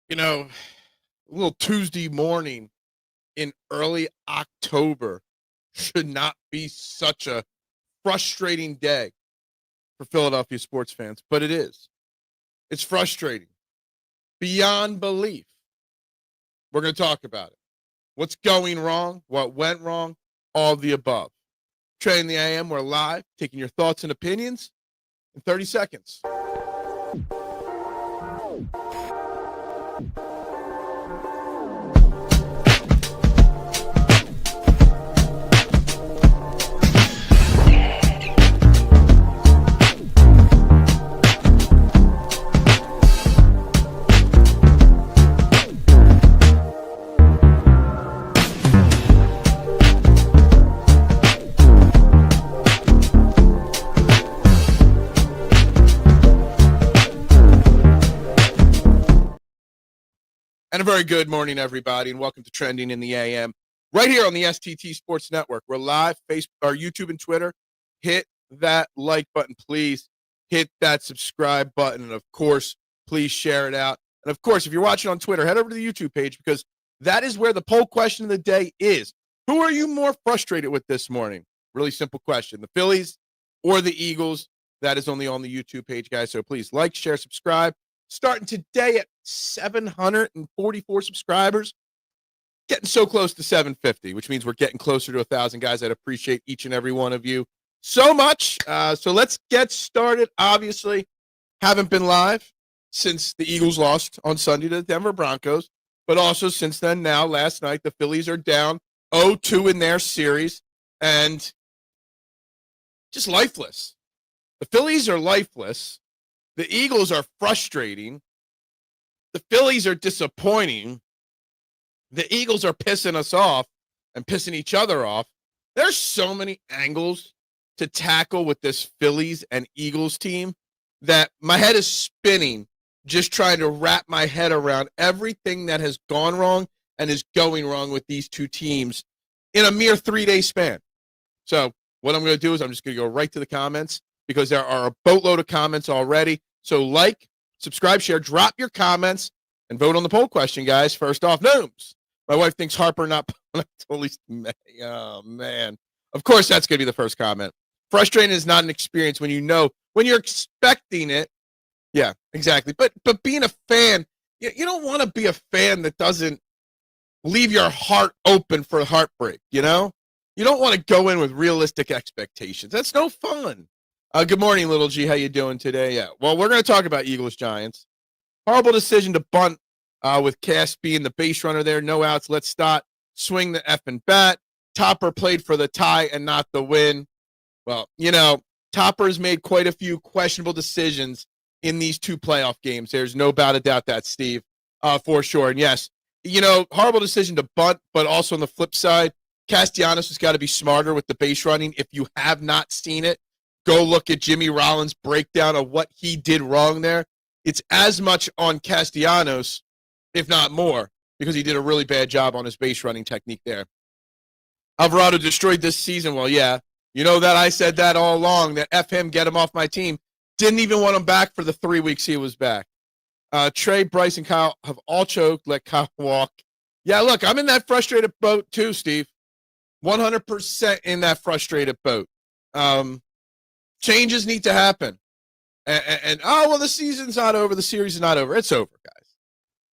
A little Tuesday morning in early October should not be such a frustrating day for Philadelphia sports fans, but it is. It's frustrating beyond belief. We're going to talk about it. What's going wrong? What went wrong? All of the above. Trending the AM, we're live, taking your thoughts and opinions in 30 seconds. And a very good morning, everybody, and welcome to Trending in the AM, right here on the STT Sports Network. We're live, Facebook, or YouTube and Twitter. Hit that like button, please. Hit that subscribe button, and of course, please share it out. And of course, if you're watching on Twitter, head over to the YouTube page because that is where the poll question of the day is. Who are you more frustrated with this morning? Really simple question. The Phillies or the Eagles? That is only on the YouTube page, guys. So please like, share, subscribe. Starting today at 744 subscribers, getting so close to 750, which means we're getting closer to 1,000 guys. I'd appreciate each and every one of you so much. So let's get started. Obviously, haven't been live since the Eagles lost on Sunday to the Denver Broncos, but also since then, now last night, the Phillies are down 0-2 in their series and just lifeless. The Phillies are lifeless. The Eagles are frustrating. The Phillies are disappointing. The Eagles are pissing us off and pissing each other off. There's so many angles to tackle with this Phillies and Eagles team that my head is spinning just trying to wrap my head around everything that has gone wrong and is going wrong with these two teams in a mere 3-day span. So what I'm going to do is I'm just going to go right to the comments because there are a boatload of comments already. So like, subscribe, share, drop your comments, and vote on the poll question, guys. First off, Nooms. My wife thinks Harper not totally. Oh, man. Of course, that's going to be the first comment. Frustrating is not an experience when when you're expecting it. Yeah, exactly. But being a fan, you don't want to be a fan that doesn't leave your heart open for heartbreak, You don't want to go in with realistic expectations. That's no fun. Good morning, Little G. How you doing today? Yeah. Well, we're going to talk about Eagles-Giants. Horrible decision to bunt with Cass being the base runner there. No outs. Let's start. Swing the effing bat. Topper played for the tie and not the win. Well, Topper's made quite a few questionable decisions in these two playoff games. There's no doubt about that, Steve, for sure. And yes, horrible decision to bunt, but also on the flip side, Castellanos has got to be smarter with the base running. If you have not seen it, go look at Jimmy Rollins' breakdown of what he did wrong there. It's as much on Castellanos, if not more, because he did a really bad job on his base running technique there. Alvarado destroyed this season. Well, yeah, that I said that all along, that F him, get him off my team. Didn't even want him back for the 3 weeks he was back. Trey, Bryce, and Kyle have all choked. Let Kyle walk. Yeah, look, I'm in that frustrated boat too, Steve. 100% in that frustrated boat. Changes need to happen. And the season's not over. The series is not over. It's over, guys.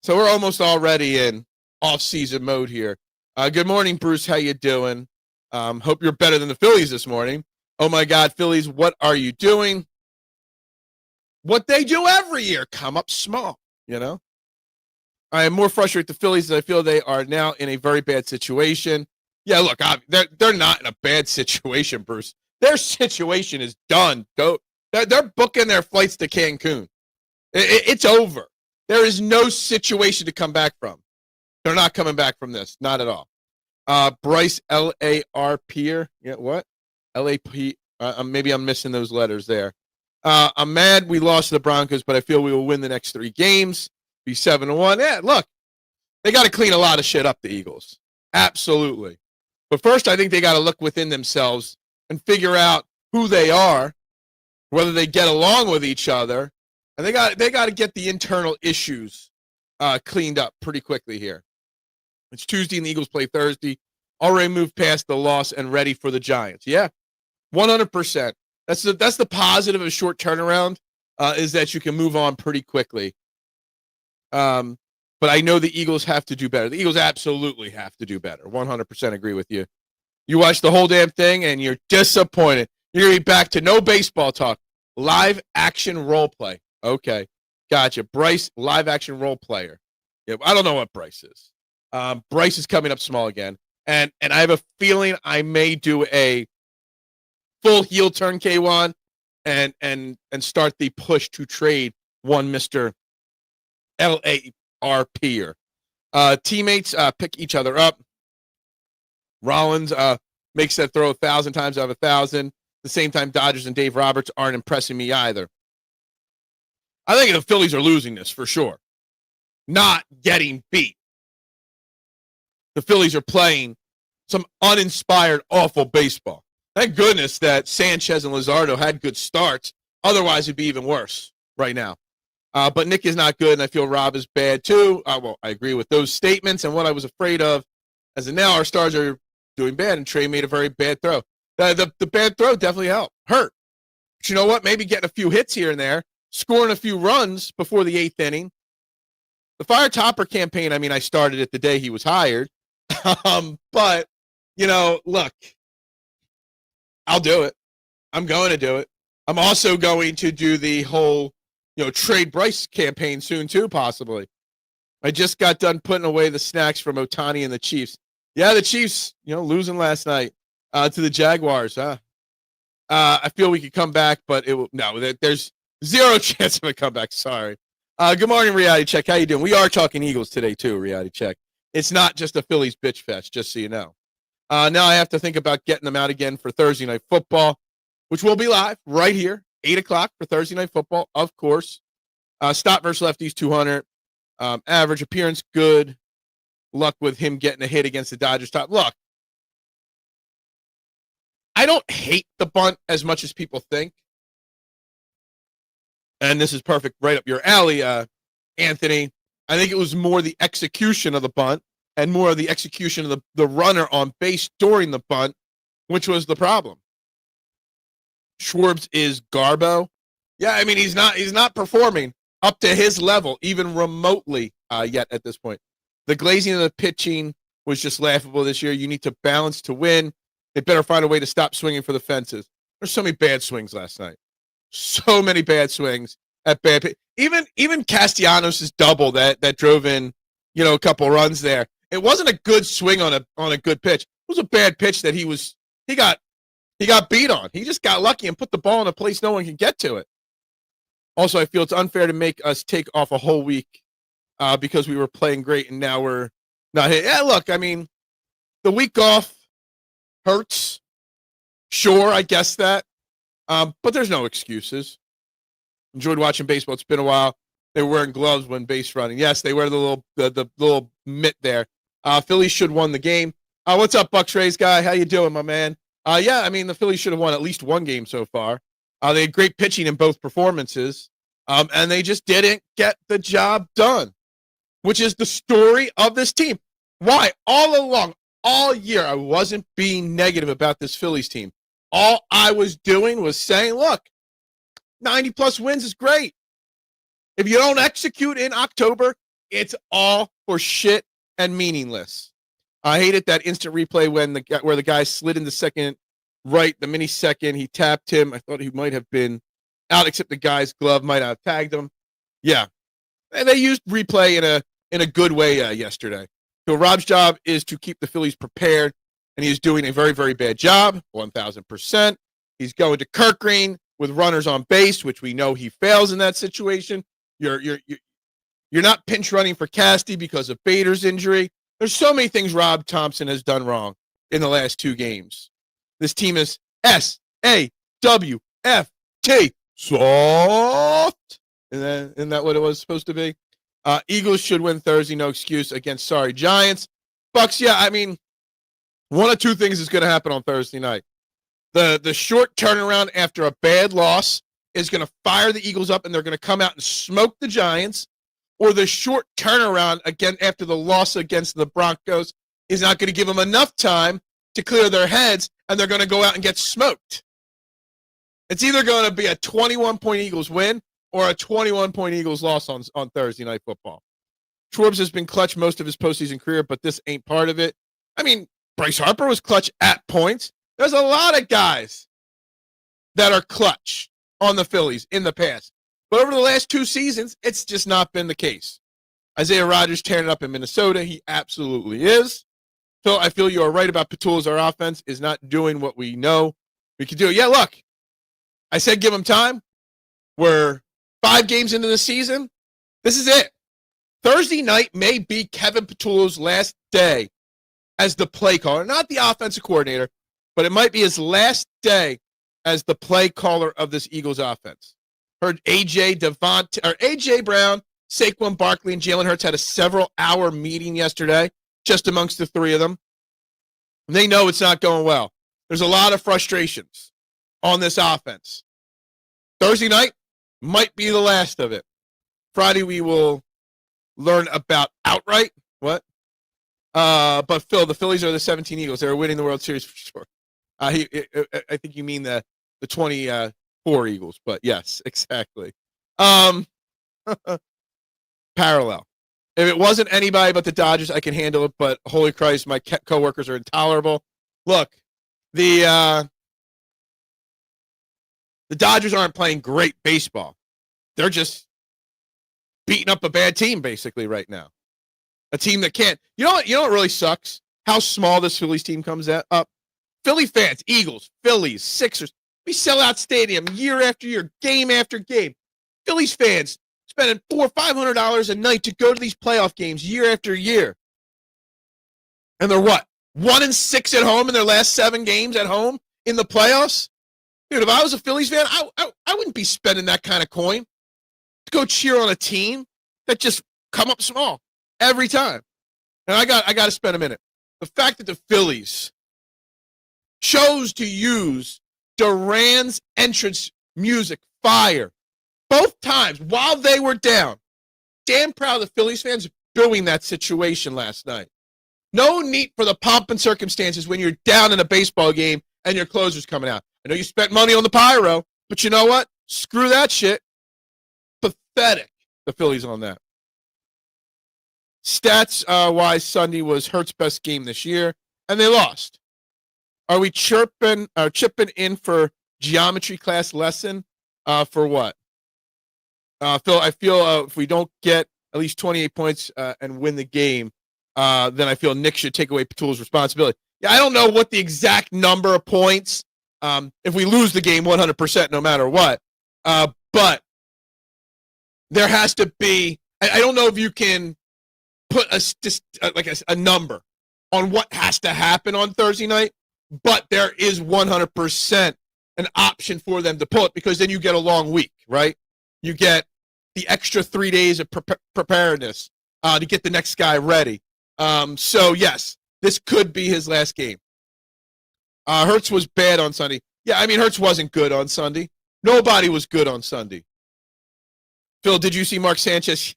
So we're almost already in off-season mode here. Good morning, Bruce. How you doing? Hope you're better than the Phillies this morning. Oh, my God, Phillies, what are you doing? What they do every year, come up small, I am more frustrated with the Phillies as I feel they are now in a very bad situation. Yeah, look, they're not in a bad situation, Bruce. Their situation is done. They're booking their flights to Cancun. It's over. There is no situation to come back from. They're not coming back from this. Not at all. Bryce, L-A-R-P. Yeah, what? L-A-P. Maybe I'm missing those letters there. I'm mad we lost to the Broncos, but I feel we will win the next 3 games. Be 7-1. Yeah, look, they got to clean a lot of shit up, the Eagles. Absolutely. But first, I think they got to look within themselves and figure out who they are, whether they get along with each other, and they got to get the internal issues cleaned up pretty quickly here. It's Tuesday and the Eagles play Thursday. Already moved past the loss and ready for the Giants. Yeah, 100%. That's the positive of a short turnaround, is that you can move on pretty quickly. But I know the Eagles have to do better. The Eagles absolutely have to do better. 100% agree with you. You watch the whole damn thing and you're disappointed. You're going to be back to no baseball talk. Live action role play. Okay. Gotcha. Bryce, live action role player. Yeah, I don't know what Bryce is. Bryce is coming up small again. And I have a feeling I may do a full heel turn K1 and start the push to trade one Mr. LARPer. Teammates pick each other up. Rollins makes that throw 1,000 times out of 1,000. At the same time, Dodgers and Dave Roberts aren't impressing me either. I think the Phillies are losing this for sure. Not getting beat. The Phillies are playing some uninspired, awful baseball. Thank goodness that Sanchez and Luzardo had good starts. Otherwise, it'd be even worse right now. But Nick is not good, and I feel Rob is bad too. Well, I agree with those statements. And what I was afraid of, as of now, our stars are doing bad, and Trey made a very bad throw. The bad throw definitely hurt. But you know what? Maybe getting a few hits here and there, scoring a few runs before the 8th inning. The Fire Topper campaign, I mean, I started it the day he was hired. But, look, I'll do it. I'm going to do it. I'm also going to do the whole, trade Bryce campaign soon too, possibly. I just got done putting away the snacks from Ohtani and the Chiefs. Yeah, the Chiefs, losing last night to the Jaguars. I feel we could come back, but there's zero chance of a comeback. Sorry. Good morning, Reality Check. How you doing? We are talking Eagles today too, Reality Check. It's not just a Phillies bitch fest, just so you know. Now I have to think about getting them out again for Thursday Night Football, which will be live right here, 8 o'clock for Thursday Night Football, of course. Stop versus lefties, 200. Average appearance, good. Luck with him getting a hit against the Dodgers top. Look, I don't hate the bunt as much as people think. And this is perfect right up your alley, Anthony. I think it was more the execution of the bunt and more of the execution of the runner on base during the bunt, which was the problem. Schwartz is Garbo. Yeah, I mean, he's not performing up to his level, even remotely yet at this point. The glazing of the pitching was just laughable this year. You need to balance to win. They better find a way to stop swinging for the fences. There's so many bad swings last night. So many bad swings at bad. Even Castellanos' double that drove in, a couple runs there. It wasn't a good swing on a good pitch. It was a bad pitch that he got beat on. He just got lucky and put the ball in a place no one can get to it. Also, I feel it's unfair to make us take off a whole week because we were playing great and now we're not hit. Yeah, look, I mean, the week off hurts. Sure, I guess that. But there's no excuses. Enjoyed watching baseball. It's been a while. They were wearing gloves when base running. Yes, they wear the little mitt there. Phillies should have won the game. What's up, Bucks Rays guy? How you doing, my man? Yeah, I mean, the Phillies should have won at least one game so far. They had great pitching in both performances, and they just didn't get the job done, which is the story of this team. Why? All along, all year, I wasn't being negative about this Phillies team. All I was doing was saying, look, 90-plus wins is great. If you don't execute in October, it's all for shit and meaningless. I hated that instant replay where the guy slid into second right, the mini second. He tapped him. I thought he might have been out, except the guy's glove might have tagged him. Yeah. And they used replay in a good way yesterday. So Rob's job is to keep the Phillies prepared, and he is doing a very, very bad job, 1,000%. He's going to Kirkgreen with runners on base, which we know he fails in that situation. You're not pinch running for Casty because of Bader's injury. There's so many things Rob Thompson has done wrong in the last two games. This team is SAWFT, soft. Isn't that what it was supposed to be? Eagles should win Thursday, no excuse against sorry Giants. Bucks, yeah, I mean, one of two things is going to happen on Thursday night. The short turnaround after a bad loss is going to fire the Eagles up, and they're going to come out and smoke the Giants, or the short turnaround again after the loss against the Broncos is not going to give them enough time to clear their heads, and they're going to go out and get smoked. It's either going to be a 21-point Eagles win or a 21-point Eagles loss on Thursday Night Football. Schwartz has been clutch most of his postseason career, but this ain't part of it. I mean, Bryce Harper was clutch at points. There's a lot of guys that are clutch on the Phillies in the past. But over the last 2 seasons, it's just not been the case. Isaiah Rodgers tearing it up in Minnesota. He absolutely is. Phil, I feel you are right about Petula's. Our offense is not doing what we know we can do. Yeah, look, I said give him time. We're 5 games into the season. This is it. Thursday night may be Kevin Petula's last day as the play caller, not the offensive coordinator, but it might be his last day as the play caller of this Eagles offense. Heard AJ Brown, Saquon Barkley, and Jalen Hurts had a several-hour meeting yesterday, just amongst the 3 of them. They know it's not going well. There's a lot of frustrations on this offense. Thursday night might be the last of it. Friday we will learn about outright. What? But Phil, the Phillies are the 17 Eagles. They're winning the World Series for sure. I think you mean the 24 Eagles, but yes, exactly. Parallel. If it wasn't anybody but the Dodgers, I can handle it, but holy Christ, my coworkers are intolerable. Look, the Dodgers aren't playing great baseball. They're just beating up a bad team basically right now. A team that can't. You know what really sucks? How small this Phillies team comes up. Philly fans, Eagles, Phillies, Sixers. We sell out stadium year after year, game after game. Phillies fans spending $400 or $500 a night to go to these playoff games year after year. And they're what? 1-6 at home in their last 7 games at home in the playoffs? Dude, if I was a Phillies fan, I wouldn't be spending that kind of coin to go cheer on a team that just come up small every time. And I got to spend a minute. The fact that the Phillies chose to use Duran's entrance music, Fire, both times while they were down. Damn proud of the Phillies fans booing that situation last night. No need for the pomp and circumstances when you're down in a baseball game and your closer's coming out. I know you spent money on the pyro, but you know what? Screw that shit. Pathetic, the Phillies on that. Stats-wise, Sunday was Hurts' best game this year, and they lost. Are we chipping in for geometry class lesson? For what? Phil, I feel if we don't get at least 28 points and win the game, then I feel Nick should take away Petula's responsibility. Yeah, I don't know what the exact number of points if we lose the game 100% no matter what. But there has to be – I don't know if you can put a number on what has to happen on Thursday night, but there is 100% an option for them to pull it because then you get a long week, right? You get the extra 3 days of preparedness to get the next guy ready. So, yes, this could be his last game. Hurts was bad on Sunday. Yeah, I mean, Hurts wasn't good on Sunday. Nobody was good on Sunday. Phil, did you see Mark Sanchez?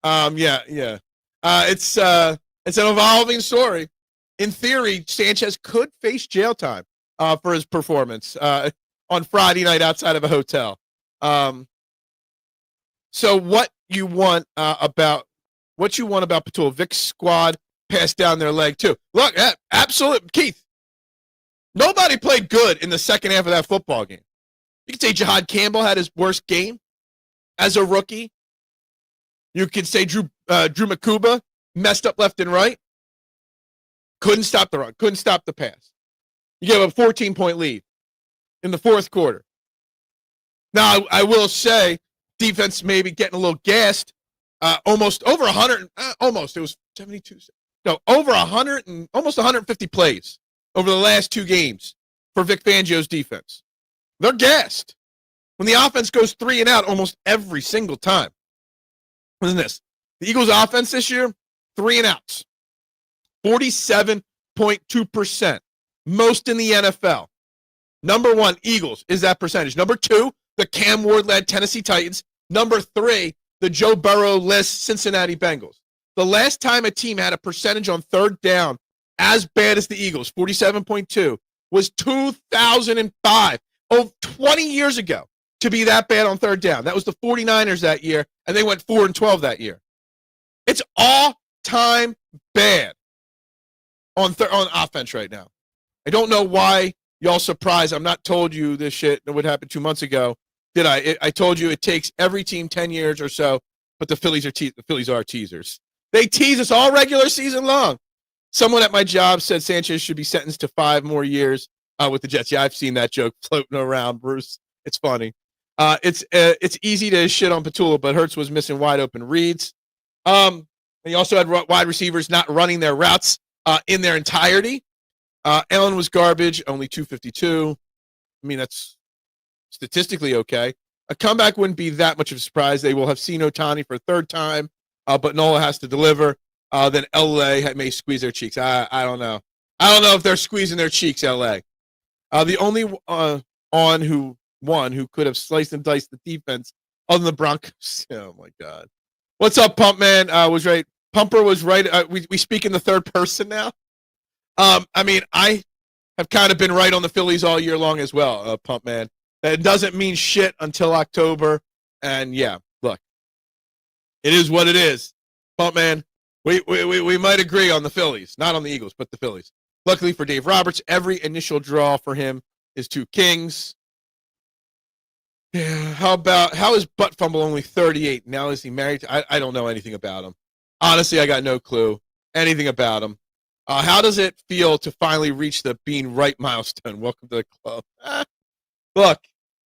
Yeah. It's an evolving story. In theory, Sanchez could face jail time for his performance on Friday night outside of a hotel. So what you want about Petula? Vic's squad passed down their leg too. Look, absolute Keith. Nobody played good in the second half of that football game. You could say Jihaad Campbell had his worst game as a rookie. You could say Drew Makuba messed up left and right. Couldn't stop the run. Couldn't stop the pass. You gave a 14-point lead in the fourth quarter. Now, I will say defense maybe getting a little gassed. Almost over 100. Almost. It was 72. No, over 100 and almost 150 plays over the last 2 games for Vic Fangio's defense. They're gassed. When the offense goes 3 and out almost every single time. Listen to this. The Eagles' offense this year, 3 and outs. 47.2%. Most in the NFL. Number 1, Eagles is that percentage. Number 2, the Cam Ward-led Tennessee Titans. Number 3, the Joe Burrow list Cincinnati Bengals. The last time a team had a percentage on third down as bad as the Eagles, 47.2, was 2005, 20 years ago, to be that bad on third down. That was the 49ers that year, and they went 4-12 that year. It's all-time bad on offense right now. I don't know why y'all surprised. I'm not told you this shit that would happen 2 months ago. Did I? I told you it takes every team 10 years or so, but the Phillies are teasers. They tease us all regular season long. Someone at my job said Sanchez should be sentenced to 5 more years with the Jets. Yeah, I've seen that joke floating around, Bruce. It's funny. It's easy to shit on Petula, but Hurts was missing wide open reads. And he also had wide receivers not running their routes in their entirety. Allen was garbage, only 252. I mean, that's statistically okay. A comeback wouldn't be that much of a surprise. They will have seen Ohtani for a third time, but Nola has to deliver. Then LA may squeeze their cheeks. I don't know. I don't know if they're squeezing their cheeks, LA. The only one who could have sliced and diced the defense other than the Broncos. Oh, my God. What's up, Pump Man? Was right. Pumper was right. We speak in the third person now. I mean, I have kind of been right on the Phillies all year long as well, Pump Man. It doesn't mean shit until October. And, yeah, look, it is what it is. Pump Man, we might agree on the Phillies, not on the Eagles, but the Phillies. Luckily for Dave Roberts, every initial draw for him is 2 kings. Yeah, how is Butt Fumble only 38? Now is he married? I don't know anything about him. Honestly, I got no clue anything about him. How does it feel to finally reach the being right milestone? Welcome to the club. Look,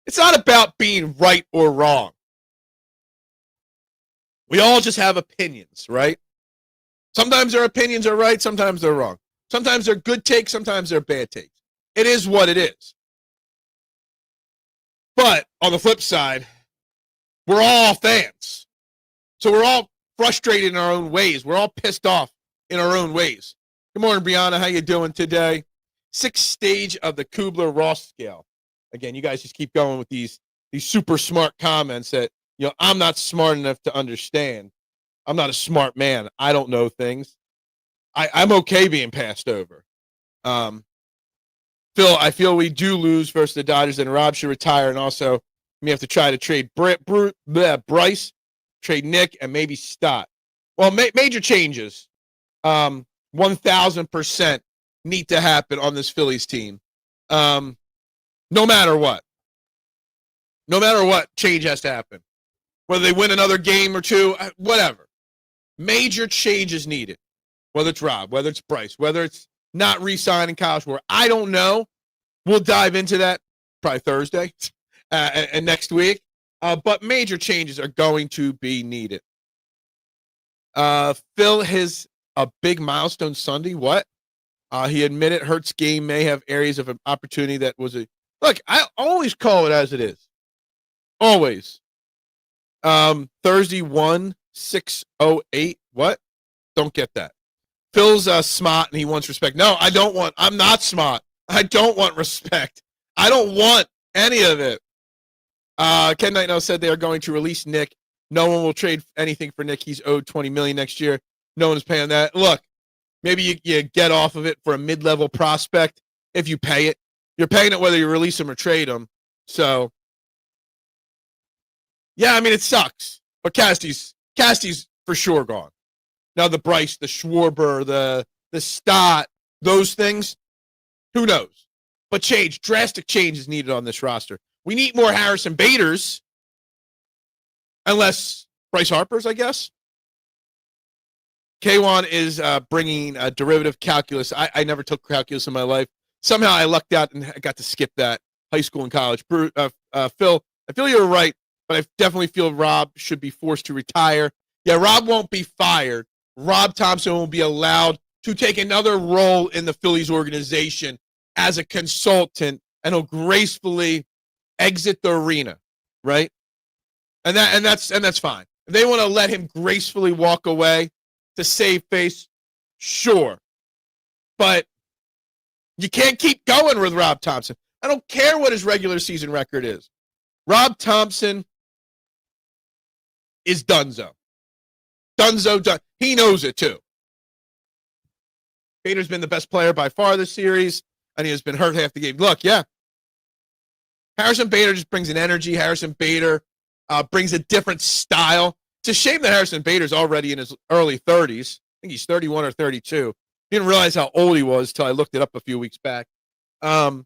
it's not about being right or wrong. We all just have opinions, right? Sometimes our opinions are right, sometimes they're wrong. Sometimes they're good takes, sometimes they're bad takes. It is what it is. But on the flip side, we're all fans. So we're all frustrated in our own ways. We're all pissed off in our own ways. Good morning, Brianna. How you doing today? 6th stage of the Kubler-Ross scale. Again, you guys just keep going with these super smart comments that, I'm not smart enough to understand. I'm not a smart man. I don't know things. I'm okay being passed over. Phil, I feel we do lose versus the Dodgers, and Rob should retire, and also we have to try to trade Bryce, trade Nick, and maybe Stott. Well, major changes, 1,000% need to happen on this Phillies team. No matter what. No matter what, change has to happen. Whether they win another game or two, whatever. Major changes needed. Whether it's Rob, whether it's Bryce, whether it's not re-signing Kyle Schwarber. I don't know. We'll dive into that probably Thursday and next week. But major changes are going to be needed. Phil has a big milestone Sunday. What? He admitted Hurts' game may have areas of an opportunity that was a... Look, I always call it as it is. Always. Thursday, 1-6-08. What? Don't get that. Phil's smart and he wants respect. No, I'm not smart. I don't want respect. I don't want any of it. Ken Knight now said they are going to release Nick. No one will trade anything for Nick. He's owed $20 million next year. No one is paying that. Look, maybe you get off of it for a mid-level prospect if you pay it. You're paying it whether you release him or trade him. So, yeah, I mean, it sucks. But Casty's for sure gone. Now the Bryce, the Schwarber, the Stott, those things, who knows? But drastic change is needed on this roster. We need more Harrison Baders, unless Bryce Harper's, I guess. K1 is bringing a derivative calculus. I never took calculus in my life. Somehow I lucked out and I got to skip that high school and college. Phil, I feel you're right, but I definitely feel Rob should be forced to retire. Yeah, Rob won't be fired. Rob Thompson will be allowed to take another role in the Phillies organization as a consultant, and he'll gracefully exit the arena, right? And that's fine. If they want to let him gracefully walk away to save face, sure. But you can't keep going with Rob Thompson. I don't care what his regular season record is. Rob Thompson is donezo. Donezo. He knows it too. Bader's been the best player by far this series, and he has been hurt half the game. Look, yeah. Harrison Bader just brings an energy. Harrison Bader brings a different style. It's a shame that Harrison Bader's already in his early 30s. I think he's 31 or 32. Didn't realize how old he was until I looked it up a few weeks back. But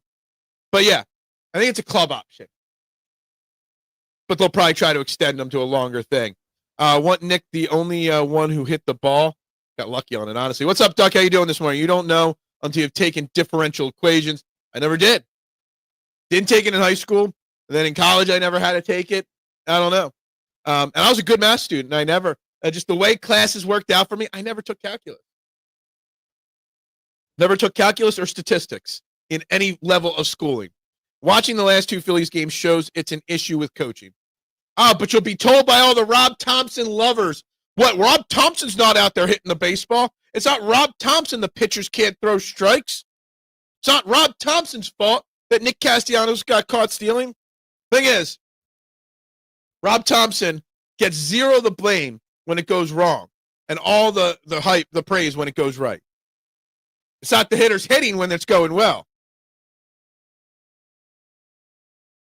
yeah, I think it's a club option. But they'll probably try to extend him to a longer thing. Want Nick, the only one who hit the ball. Got lucky on it, honestly. What's up, Duck? How you doing this morning? You don't know until you've taken differential equations. I never did. Didn't take it in high school. And then in college, I never had to take it. I don't know. And I was a good math student. I never, just the way classes worked out for me, I never took calculus. Never took calculus or statistics in any level of schooling. Watching the last two Phillies games shows it's an issue with coaching. But you'll be told by all the Rob Thompson lovers. What, Rob Thompson's not out there hitting the baseball? It's not Rob Thompson the pitchers can't throw strikes. It's not Rob Thompson's fault that Nick Castellanos got caught stealing. Thing is, Rob Thompson gets zero the blame when it goes wrong and all the hype, the praise when it goes right. It's not the hitters hitting when it's going well.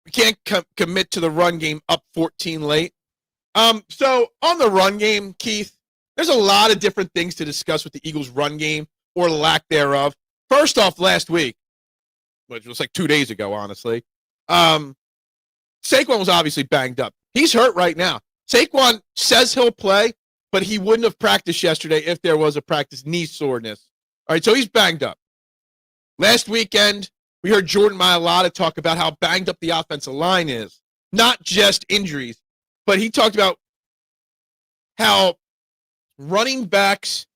We can't commit to the run game up 14 late. So on the run game, Keith, there's a lot of different things to discuss with the Eagles' run game or lack thereof. First off, last week, which was like 2 days ago, honestly, Saquon was obviously banged up. He's hurt right now. Saquon says he'll play, but he wouldn't have practiced yesterday if there was a practice knee soreness. All right, so he's banged up. Last weekend, we heard Jordan Mailata talk about how banged up the offensive line is. Not just injuries, but he talked about how running backs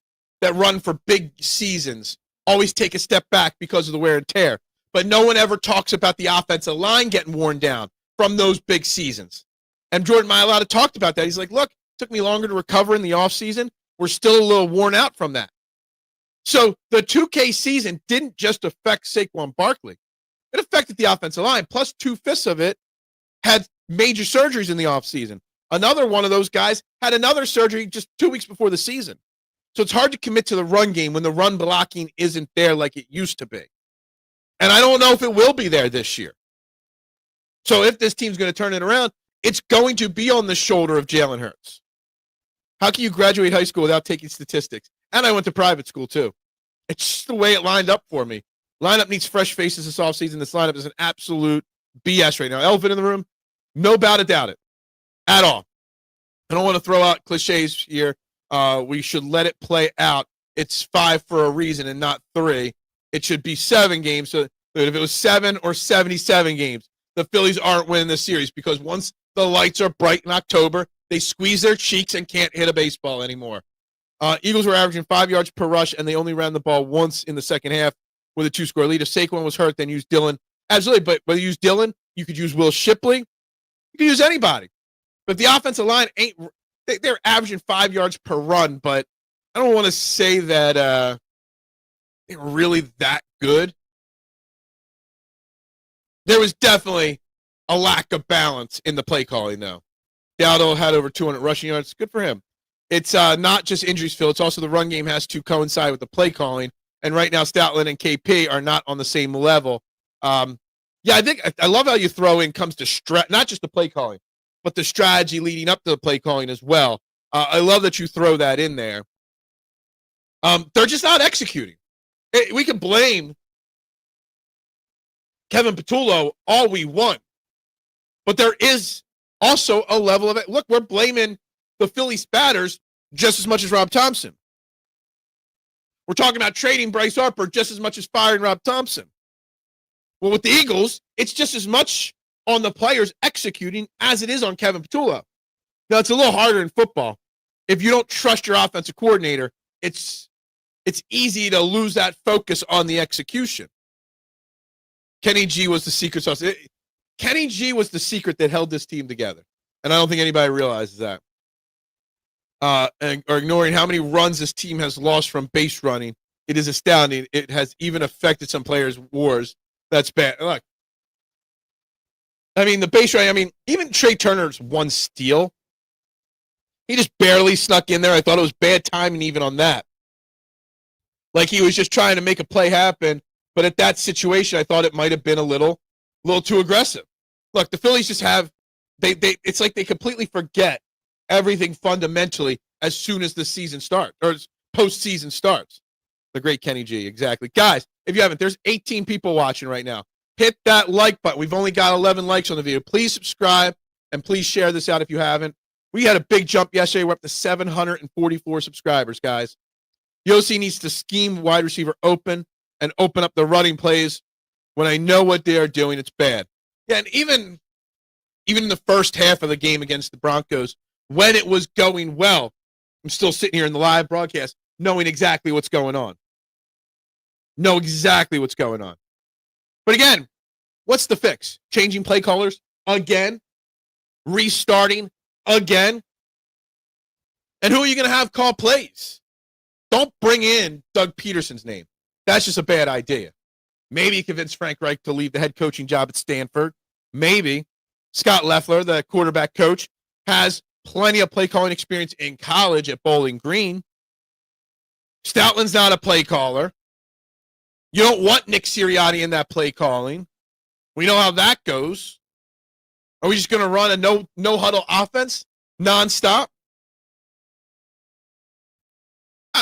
that run for big seasons always take a step back because of the wear and tear. But no one ever talks about the offensive line getting worn down from those big seasons. And Jordan Mailata talked about that. He's like, look, it took me longer to recover in the offseason. We're still a little worn out from that. So the 2K season didn't just affect Saquon Barkley. It affected the offensive line. Plus 2/5 of it had major surgeries in the offseason. Another one of those guys had another surgery just 2 weeks before the season. So it's hard to commit to the run game when the run blocking isn't there like it used to be. And I don't know if it will be there this year. So if this team's going to turn it around, it's going to be on the shoulder of Jalen Hurts. How can you graduate high school without taking statistics? And I went to private school, too. It's just the way it lined up for me. Lineup needs fresh faces this offseason. This lineup is an absolute BS right now. Elephant in the room? No doubt it. At all. I don't want to throw out cliches here. We should let it play out. It's 5 for a reason and not 3. It should be 7 games. So if it was 7 or 77 games, the Phillies aren't winning the series because once the lights are bright in October, they squeeze their cheeks and can't hit a baseball anymore. Eagles were averaging 5 yards per rush, and they only ran the ball once in the second half with a 2-score lead. If Saquon was hurt, then use Dylan. Absolutely, but whether you use Dylan, you could use Will Shipley. You could use anybody. But the offensive line they're averaging 5 yards per run, but I don't want to say that they're really that good. There was definitely a lack of balance in the play calling, though. Dowdle had over 200 rushing yards. Good for him. It's not just injuries, Phil. It's also the run game has to coincide with the play calling. And right now, Stoutland and KP are not on the same level. Yeah, I love how you throw in comes to not just the play calling, but the strategy leading up to the play calling as well. I love that you throw that in there. They're just not executing. We can blame Kevin Patullo all we want, but there is also a level of it. Look, we're blaming the Phillies batters just as much as Rob Thompson. We're talking about trading Bryce Harper just as much as firing Rob Thompson. Well, with the Eagles, it's just as much on the players executing as it is on Kevin Patullo. Now, it's a little harder in football. If you don't trust your offensive coordinator, it's easy to lose that focus on the execution. Kenny G was the secret sauce. Kenny G was the secret that held this team together. And I don't think anybody realizes that. Or ignoring how many runs this team has lost from base running. It is astounding. It has even affected some players' wars. That's bad. Look, I mean, the base running, even Trey Turner's one steal. He just barely snuck in there. I thought it was bad timing even on that. Like he was just trying to make a play happen, but at that situation, I thought it might have been a little too aggressive. Look, the Phillies just have it's like they completely forget everything fundamentally as soon as the season starts or postseason starts. The great Kenny G, exactly. Guys, if you haven't, there's 18 people watching right now. Hit that like button. We've only got 11 likes on the video. Please subscribe and please share this out if you haven't. We had a big jump yesterday. We're up to 744 subscribers, guys. Yossi needs to scheme wide receiver open and open up the running plays. When I know what they are doing, it's bad. Yeah, and even in the first half of the game against the Broncos, when it was going well, I'm still sitting here in the live broadcast knowing exactly what's going on. Know exactly what's going on. But again, what's the fix? Changing play callers again? Restarting again? And who are you going to have call plays? Don't bring in Doug Peterson's name. That's just a bad idea. Maybe convince Frank Reich to leave the head coaching job at Stanford. Maybe Scott Loeffler, the quarterback coach, has plenty of play calling experience in college at Bowling Green. Stoutland's not a play caller. You don't want Nick Sirianni in that play calling. We know how that goes. Are we just going to run a no huddle offense nonstop?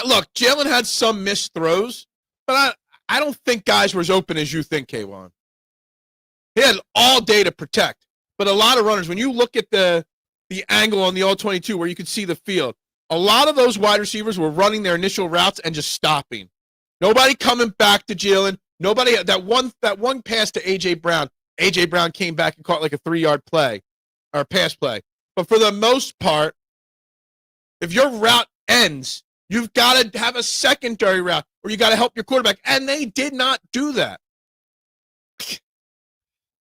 Look, Jalen had some missed throws, but I don't think guys were as open as you think, K1. He had all day to protect, but a lot of runners, when you look at the angle on the all-22 where you could see the field, a lot of those wide receivers were running their initial routes and just stopping. Nobody coming back to Jalen. Nobody that one pass to A.J. Brown. A.J. Brown came back and caught like a 3-yard play or pass play. But for the most part, if your route ends, you've got to have a secondary route or you got to help your quarterback. And they did not do that.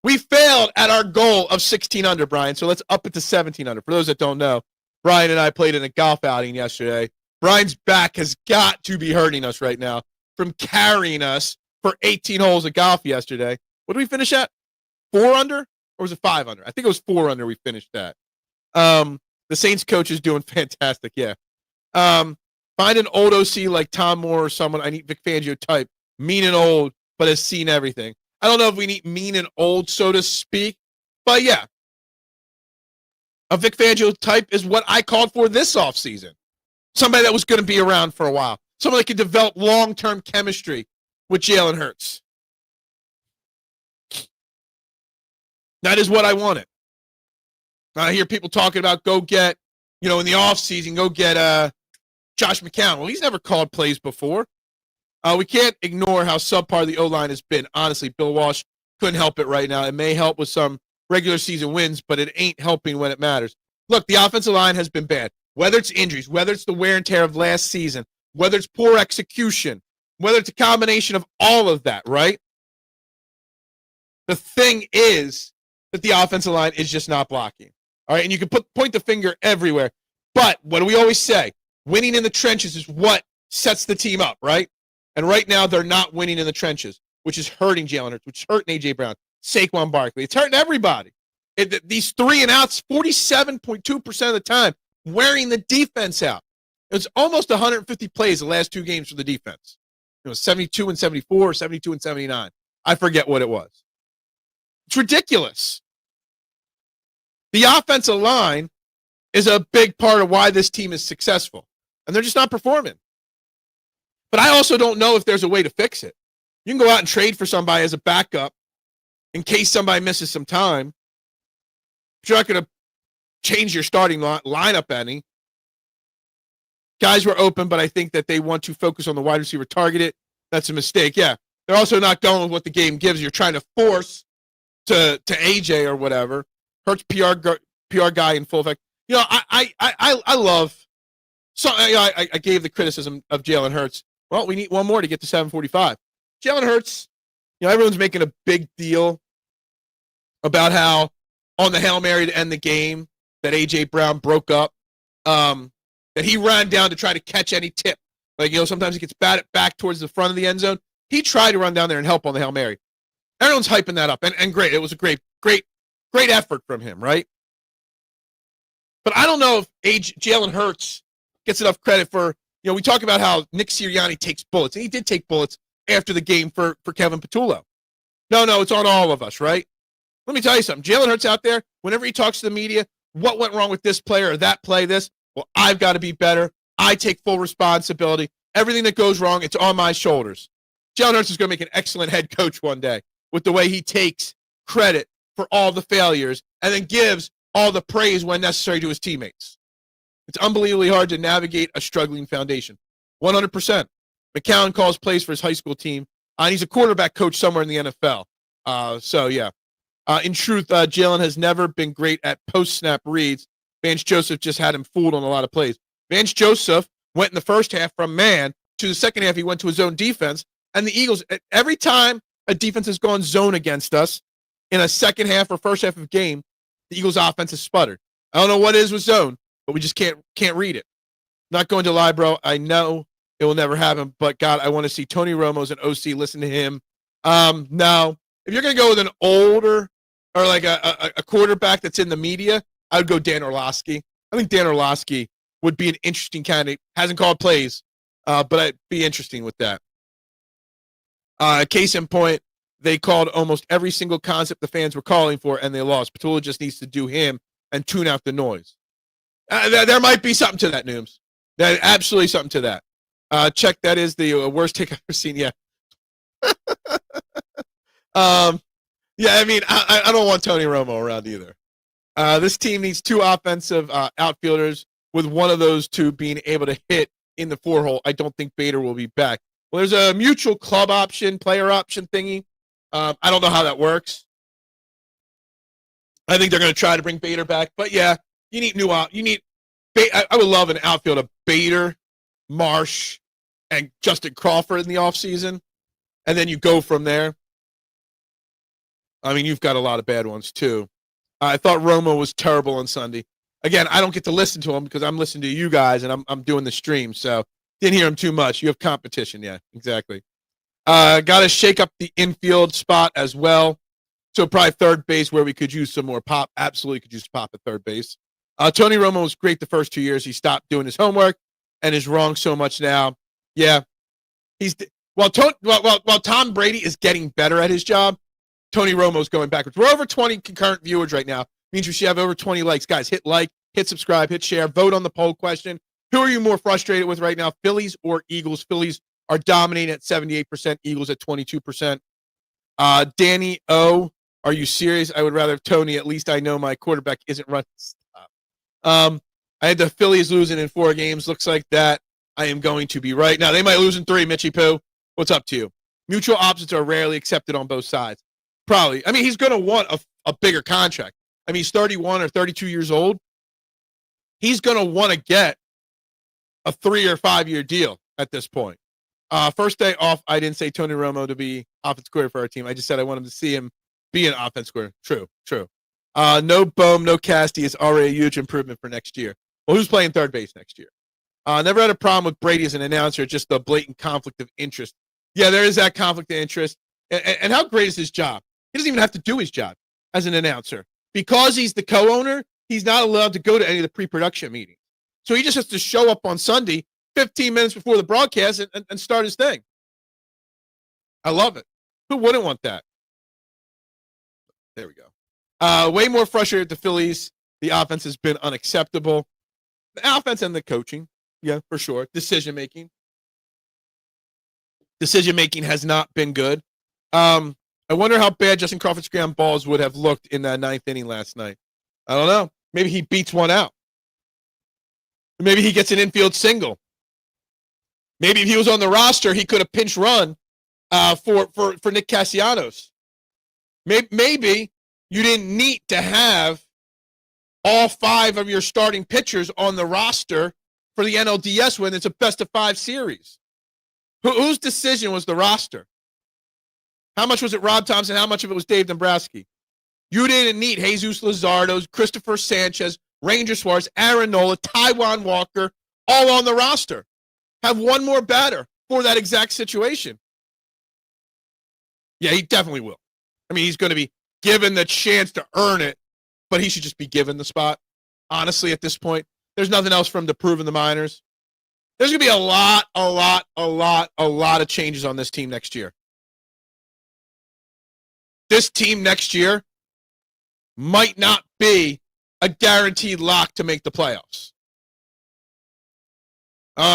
We failed at our goal of 16 under, Brian. So let's up it to 17 under. For those that don't know, Brian and I played in a golf outing yesterday. Brian's back has got to be hurting us right now from carrying us for 18 holes of golf yesterday. What did we finish at? 4 under? Or was it 5 under? I think it was 4 under we finished at. The Saints coach is doing fantastic, yeah. Find an old OC like Tom Moore or someone. I need Vic Fangio type. Mean and old, but has seen everything. I don't know if we need mean and old, so to speak. But yeah. A Vic Fangio type is what I called for this offseason. Somebody that was going to be around for a while. Someone that could develop long-term chemistry with Jalen Hurts. That is what I wanted. I hear people talking about go get, in the offseason, go get Josh McCown. Well, he's never called plays before. We can't ignore how subpar the O-line has been. Honestly, Bill Walsh couldn't help it right now. It may help with some regular season wins, but it ain't helping when it matters. Look, the offensive line has been bad. Whether it's injuries, whether it's the wear and tear of last season, whether it's poor execution, whether it's a combination of all of that, right? The thing is that the offensive line is just not blocking. All right, and you can point the finger everywhere. But what do we always say? Winning in the trenches is what sets the team up, right? And right now they're not winning in the trenches, which is hurting Jalen Hurts, which is hurting A.J. Brown, Saquon Barkley. It's hurting everybody. These 3 and outs, 47.2% of the time, wearing the defense out. It was almost 150 plays the last 2 games for the defense. It was 72 and 74, 72 and 79. I forget what it was. It's ridiculous. The offensive line is a big part of why this team is successful, and they're just not performing. But I also don't know if there's a way to fix it. You can go out and trade for somebody as a backup in case somebody misses some time. But you're not going to change your starting lineup any. Guys were open, but I think that they want to focus on the wide receiver targeted. That's a mistake. Yeah, they're also not going with what the game gives. You're trying to force to AJ or whatever. Hurts PR guy in full effect. I love. So I gave the criticism of Jalen Hurts. Well, we need one more to get to 745. Jalen Hurts. Everyone's making a big deal about how on the Hail Mary to end the game that A.J. Brown broke up, that he ran down to try to catch any tip. Sometimes he gets batted back towards the front of the end zone. He tried to run down there and help on the Hail Mary. Everyone's hyping that up, and great. It was a great effort from him, right? But I don't know if Jalen Hurts gets enough credit for, we talk about how Nick Sirianni takes bullets, and he did take bullets after the game for Kevin Patullo. No, it's on all of us, right? Let me tell you something. Jalen Hurts out there, whenever he talks to the media, what went wrong with this player or that play, this? Well, I've got to be better. I take full responsibility. Everything that goes wrong, it's on my shoulders. Jalen Hurts is going to make an excellent head coach one day with the way he takes credit for all the failures and then gives all the praise when necessary to his teammates. It's unbelievably hard to navigate a struggling foundation. 100%. McCown calls plays for his high school team, and he's a quarterback coach somewhere in the NFL. In truth, Jalen has never been great at post-snap reads. Vance Joseph just had him fooled on a lot of plays. Vance Joseph went in the first half from man to the second half. He went to his own defense. And the Eagles, every time a defense has gone zone against us in a second half or first half of a game, the Eagles' offense has sputtered. I don't know what it is with zone, but we just can't read it. Not going to lie, bro. I know it will never happen, but God, I want to see Tony Romo as an OC. Listen to him. Now, if you're going to go with an older or like a quarterback that's in the media, I would go Dan Orlovsky. I think Dan Orlovsky would be an interesting candidate. Hasn't called plays, but I'd be interesting with that. Case in point, they called almost every single concept the fans were calling for, and they lost. Patullo just needs to do him and tune out the noise. There might be something to that, Nooms. There's absolutely something to that. Check, that is the worst take I've ever seen yet. Yeah, I mean, I don't want Tony Romo around either. This team needs two offensive outfielders, with one of those two being able to hit in the 4-hole. I don't think Bader will be back. Well, there's a mutual club option, player option thingy. I don't know how that works. I think they're going to try to bring Bader back. But, yeah, you need I would love an outfield of Bader, Marsh, and Justin Crawford in the offseason. And then you go from there. I mean, you've got a lot of bad ones, too. I thought Romo was terrible on Sunday. Again, I don't get to listen to him because I'm listening to you guys and I'm doing the stream. So didn't hear him too much. You have competition. Yeah, exactly. Got to shake up the infield spot as well. So probably third base where we could use some more pop. Absolutely could use pop at third base. Tony Romo was great the first 2 years. He stopped doing his homework and is wrong so much now. Yeah. While Tom Brady is getting better at his job, Tony Romo's going backwards. We're over 20 concurrent viewers right now. Means we should have over 20 likes. Guys, hit like, hit subscribe, hit share, vote on the poll question. Who are you more frustrated with right now, Phillies or Eagles? Phillies are dominating at 78%, Eagles at 22%. Danny O, are you serious? I would rather have Tony. At least I know my quarterback isn't running. I had the Phillies losing in 4 games. Looks like that. I am going to be right. Now, they might lose in 3, Mitchie Poo. What's up to you? Mutual opposites are rarely accepted on both sides. Probably. I mean, he's going to want a bigger contract. I mean, he's 31 or 32 years old. He's going to want to get a 3 or 5 year deal at this point. First day off, I didn't say Tony Romo to be offense coordinator for our team. I just said I want him to see him be an offense coordinator. True. No Bohm, no Casty is already a huge improvement for next year. Well, who's playing third base next year? Never had a problem with Brady as an announcer, just the blatant conflict of interest. Yeah, there is that conflict of interest. And how great is his job? He doesn't even have to do his job as an announcer. Because he's the co-owner, he's not allowed to go to any of the pre-production meetings. So he just has to show up on Sunday 15 minutes before the broadcast and start his thing. I love it. Who wouldn't want that? There we go. Way more frustrated with the Phillies. The offense has been unacceptable. The offense and the coaching, yeah, for sure. Decision-making has not been good. I wonder how bad Justin Crawford's ground balls would have looked in that 9th inning last night. I don't know. Maybe he beats one out. Maybe he gets an infield single. Maybe if he was on the roster, he could have pinch run for Nick Castellanos. Maybe you didn't need to have all 5 of your starting pitchers on the roster for the NLDS when it's a best-of-5 series. Whose decision was the roster? How much was it Rob Thompson? How much of it was Dave Dombrowski? You didn't need Jesus Luzardo, Christopher Sanchez, Ranger Suarez, Aaron Nola, Taijuan Walker, all on the roster. Have one more batter for that exact situation. Yeah, he definitely will. I mean, he's going to be given the chance to earn it, but he should just be given the spot. honestly, at this point. There's nothing else for him to prove in the minors. There's going to be a lot of changes on this team next year. This team next year might not be a guaranteed lock to make the playoffs.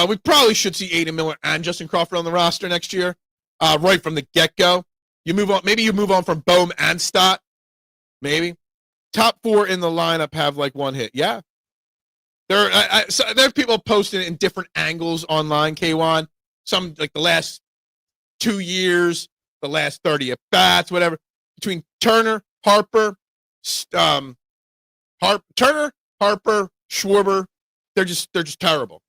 We probably should see Aiden Miller and Justin Crawford on the roster next year, right from the get-go. You move on. Maybe you move on from Bohm and Stott. Maybe. Top 4 in the lineup have like one hit. Yeah. There are people posting it in different angles online, K1. Some like the last 2 years, the last 30 at-bats, whatever. Between Turner, Harper, Schwarber, they're just terrible.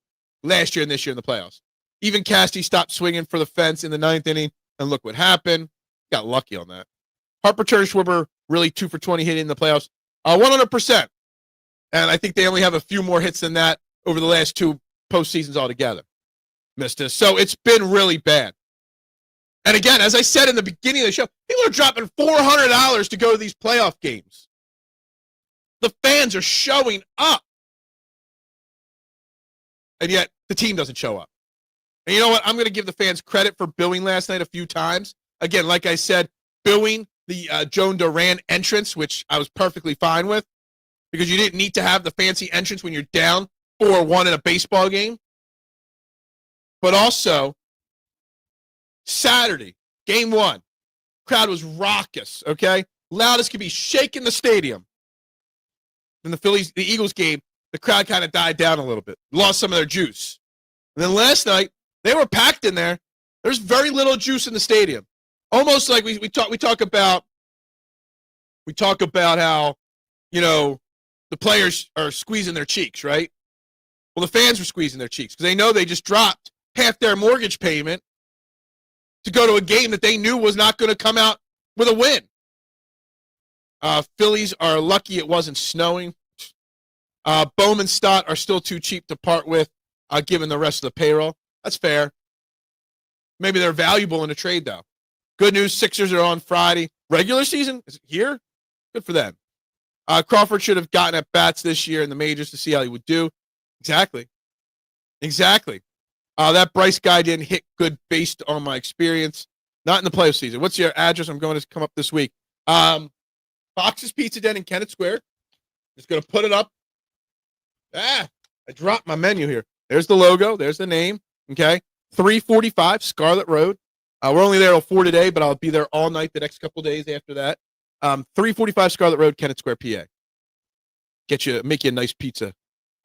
Last year and this year in the playoffs. Even Casty stopped swinging for the fence in the 9th inning, and look what happened. Got lucky on that. Harper, Turner, Schwarber, really 2 for 20 hitting in the playoffs. 100%. And I think they only have a few more hits than that over the last 2 postseasons altogether. Mister. So it's been really bad. And again, as I said in the beginning of the show, people are dropping $400 to go to these playoff games. The fans are showing up. And yet, the team doesn't show up. And you know what? I'm going to give the fans credit for booing last night a few times. Again, like I said, booing the Joan Duran entrance, which I was perfectly fine with, because you didn't need to have the fancy entrance when you're down 4-1 in a baseball game. But also, Saturday, game 1, crowd was raucous, okay? Loudest could be shaking the stadium. In the Eagles game, the crowd kind of died down a little bit, lost some of their juice. And then last night, they were packed in there. There's very little juice in the stadium. Almost like we talk about how, you know, the players are squeezing their cheeks, right? Well, the fans were squeezing their cheeks because they know they just dropped half their mortgage payment to go to a game that they knew was not going to come out with a win. Phillies are lucky it wasn't snowing. Bohm and Stott are still too cheap to part with, given the rest of the payroll. That's fair. Maybe they're valuable in a trade, though. Good news, Sixers are on Friday. Regular season is here. Good for them. Crawford should have gotten at bats this year in the majors to see how he would do. Exactly. That Bryce guy didn't hit good based on my experience. Not in the playoff season. What's your address? I'm going to come up this week. Fox's Pizza Den in Kennett Square. Just going to put it up. I dropped my menu here. There's the logo. There's the name. Okay. 345 Scarlet Road. We're only there till 4 today, but I'll be there all night the next couple days after that. 345 Scarlet Road, Kennett Square, PA. Make you a nice pizza.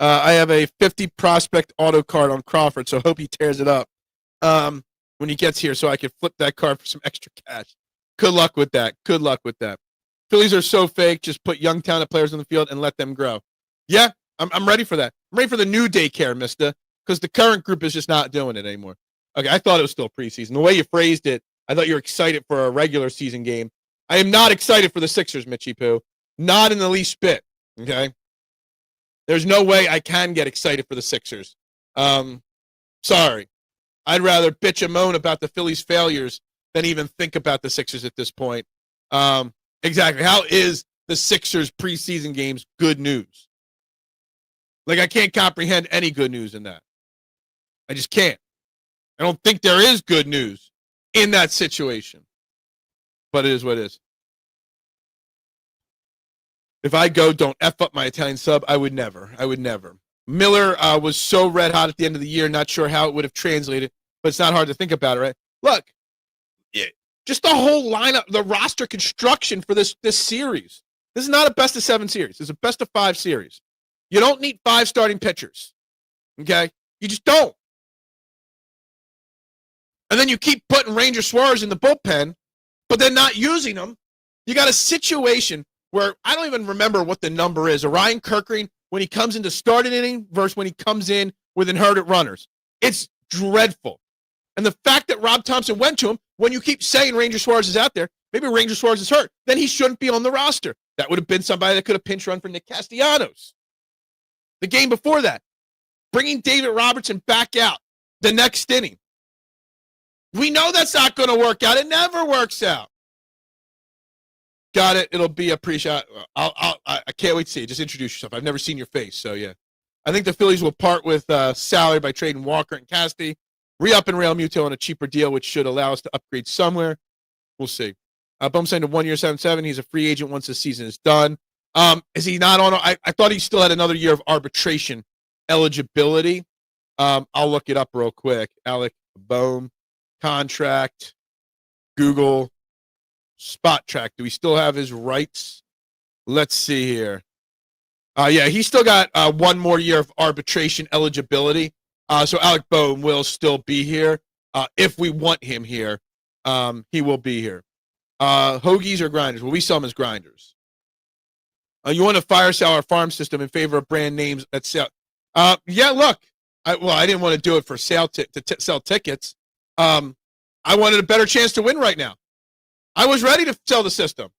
I have a 50 prospect auto card on Crawford, so hope he tears it up when he gets here so I can flip that card for some extra cash. Good luck with that. Phillies are so fake. Just put young, talented players on the field and let them grow. Yeah, I'm ready for that. I'm ready for the new daycare, mister, because the current group is just not doing it anymore. Okay, I thought it was still preseason. The way you phrased it, I thought you were excited for a regular season game. I am not excited for the Sixers, Mitchie Poo. Not in the least bit, okay? There's no way I can get excited for the Sixers. Sorry. I'd rather bitch and moan about the Phillies' failures than even think about the Sixers at this point. Exactly. How is the Sixers' preseason games good news? Like, I can't comprehend any good news in that. I just can't. I don't think there is good news in that situation. But it is what it is. If I go, don't F up my Italian sub. I would never. Miller was so red hot at the end of the year, not sure how it would have translated, but it's not hard to think about it, right? Look, just the whole lineup, the roster construction for this series. This is not a best-of-7 series. This is a best-of-5 series. You don't need 5 starting pitchers, okay? You just don't. And then you keep putting Ranger Suarez in the bullpen, but they're not using them. You got a situation where I don't even remember what the number is. Orion Kirkering, when he comes into starting inning versus when he comes in with inherited runners. It's dreadful. And the fact that Rob Thompson went to him, when you keep saying Ranger Suarez is out there, maybe Ranger Suarez is hurt, then he shouldn't be on the roster. That would have been somebody that could have pinch run for Nick Castellanos. The game before that, bringing David Robertson back out the next inning. We know that's not going to work out. It never works out. Got it. It'll be a pre-shot. I can't wait to see it. Just introduce yourself. I've never seen your face, so yeah. I think the Phillies will part with salary by trading Walker and Casty, re-up and Real Muto on a cheaper deal, which should allow us to upgrade somewhere. We'll see. Bum signed a 1 year, 7-7. He's a free agent once the season is done. Is he not on? I thought he still had another year of arbitration eligibility. I'll look it up real quick. Alec Bohm contract. Google spot track. Do we still have his rights? Let's see here. Yeah, he's still got 1 more year of arbitration eligibility. So Alec Bohm will still be here. If we want him here, he will be here. Hoagies or grinders? Well, we sell them as grinders. You want to fire sell our farm system in favor of brand names that sell? Yeah, look. I didn't want to do it for sale to sell tickets. I wanted a better chance to win right now. I was ready to sell the system.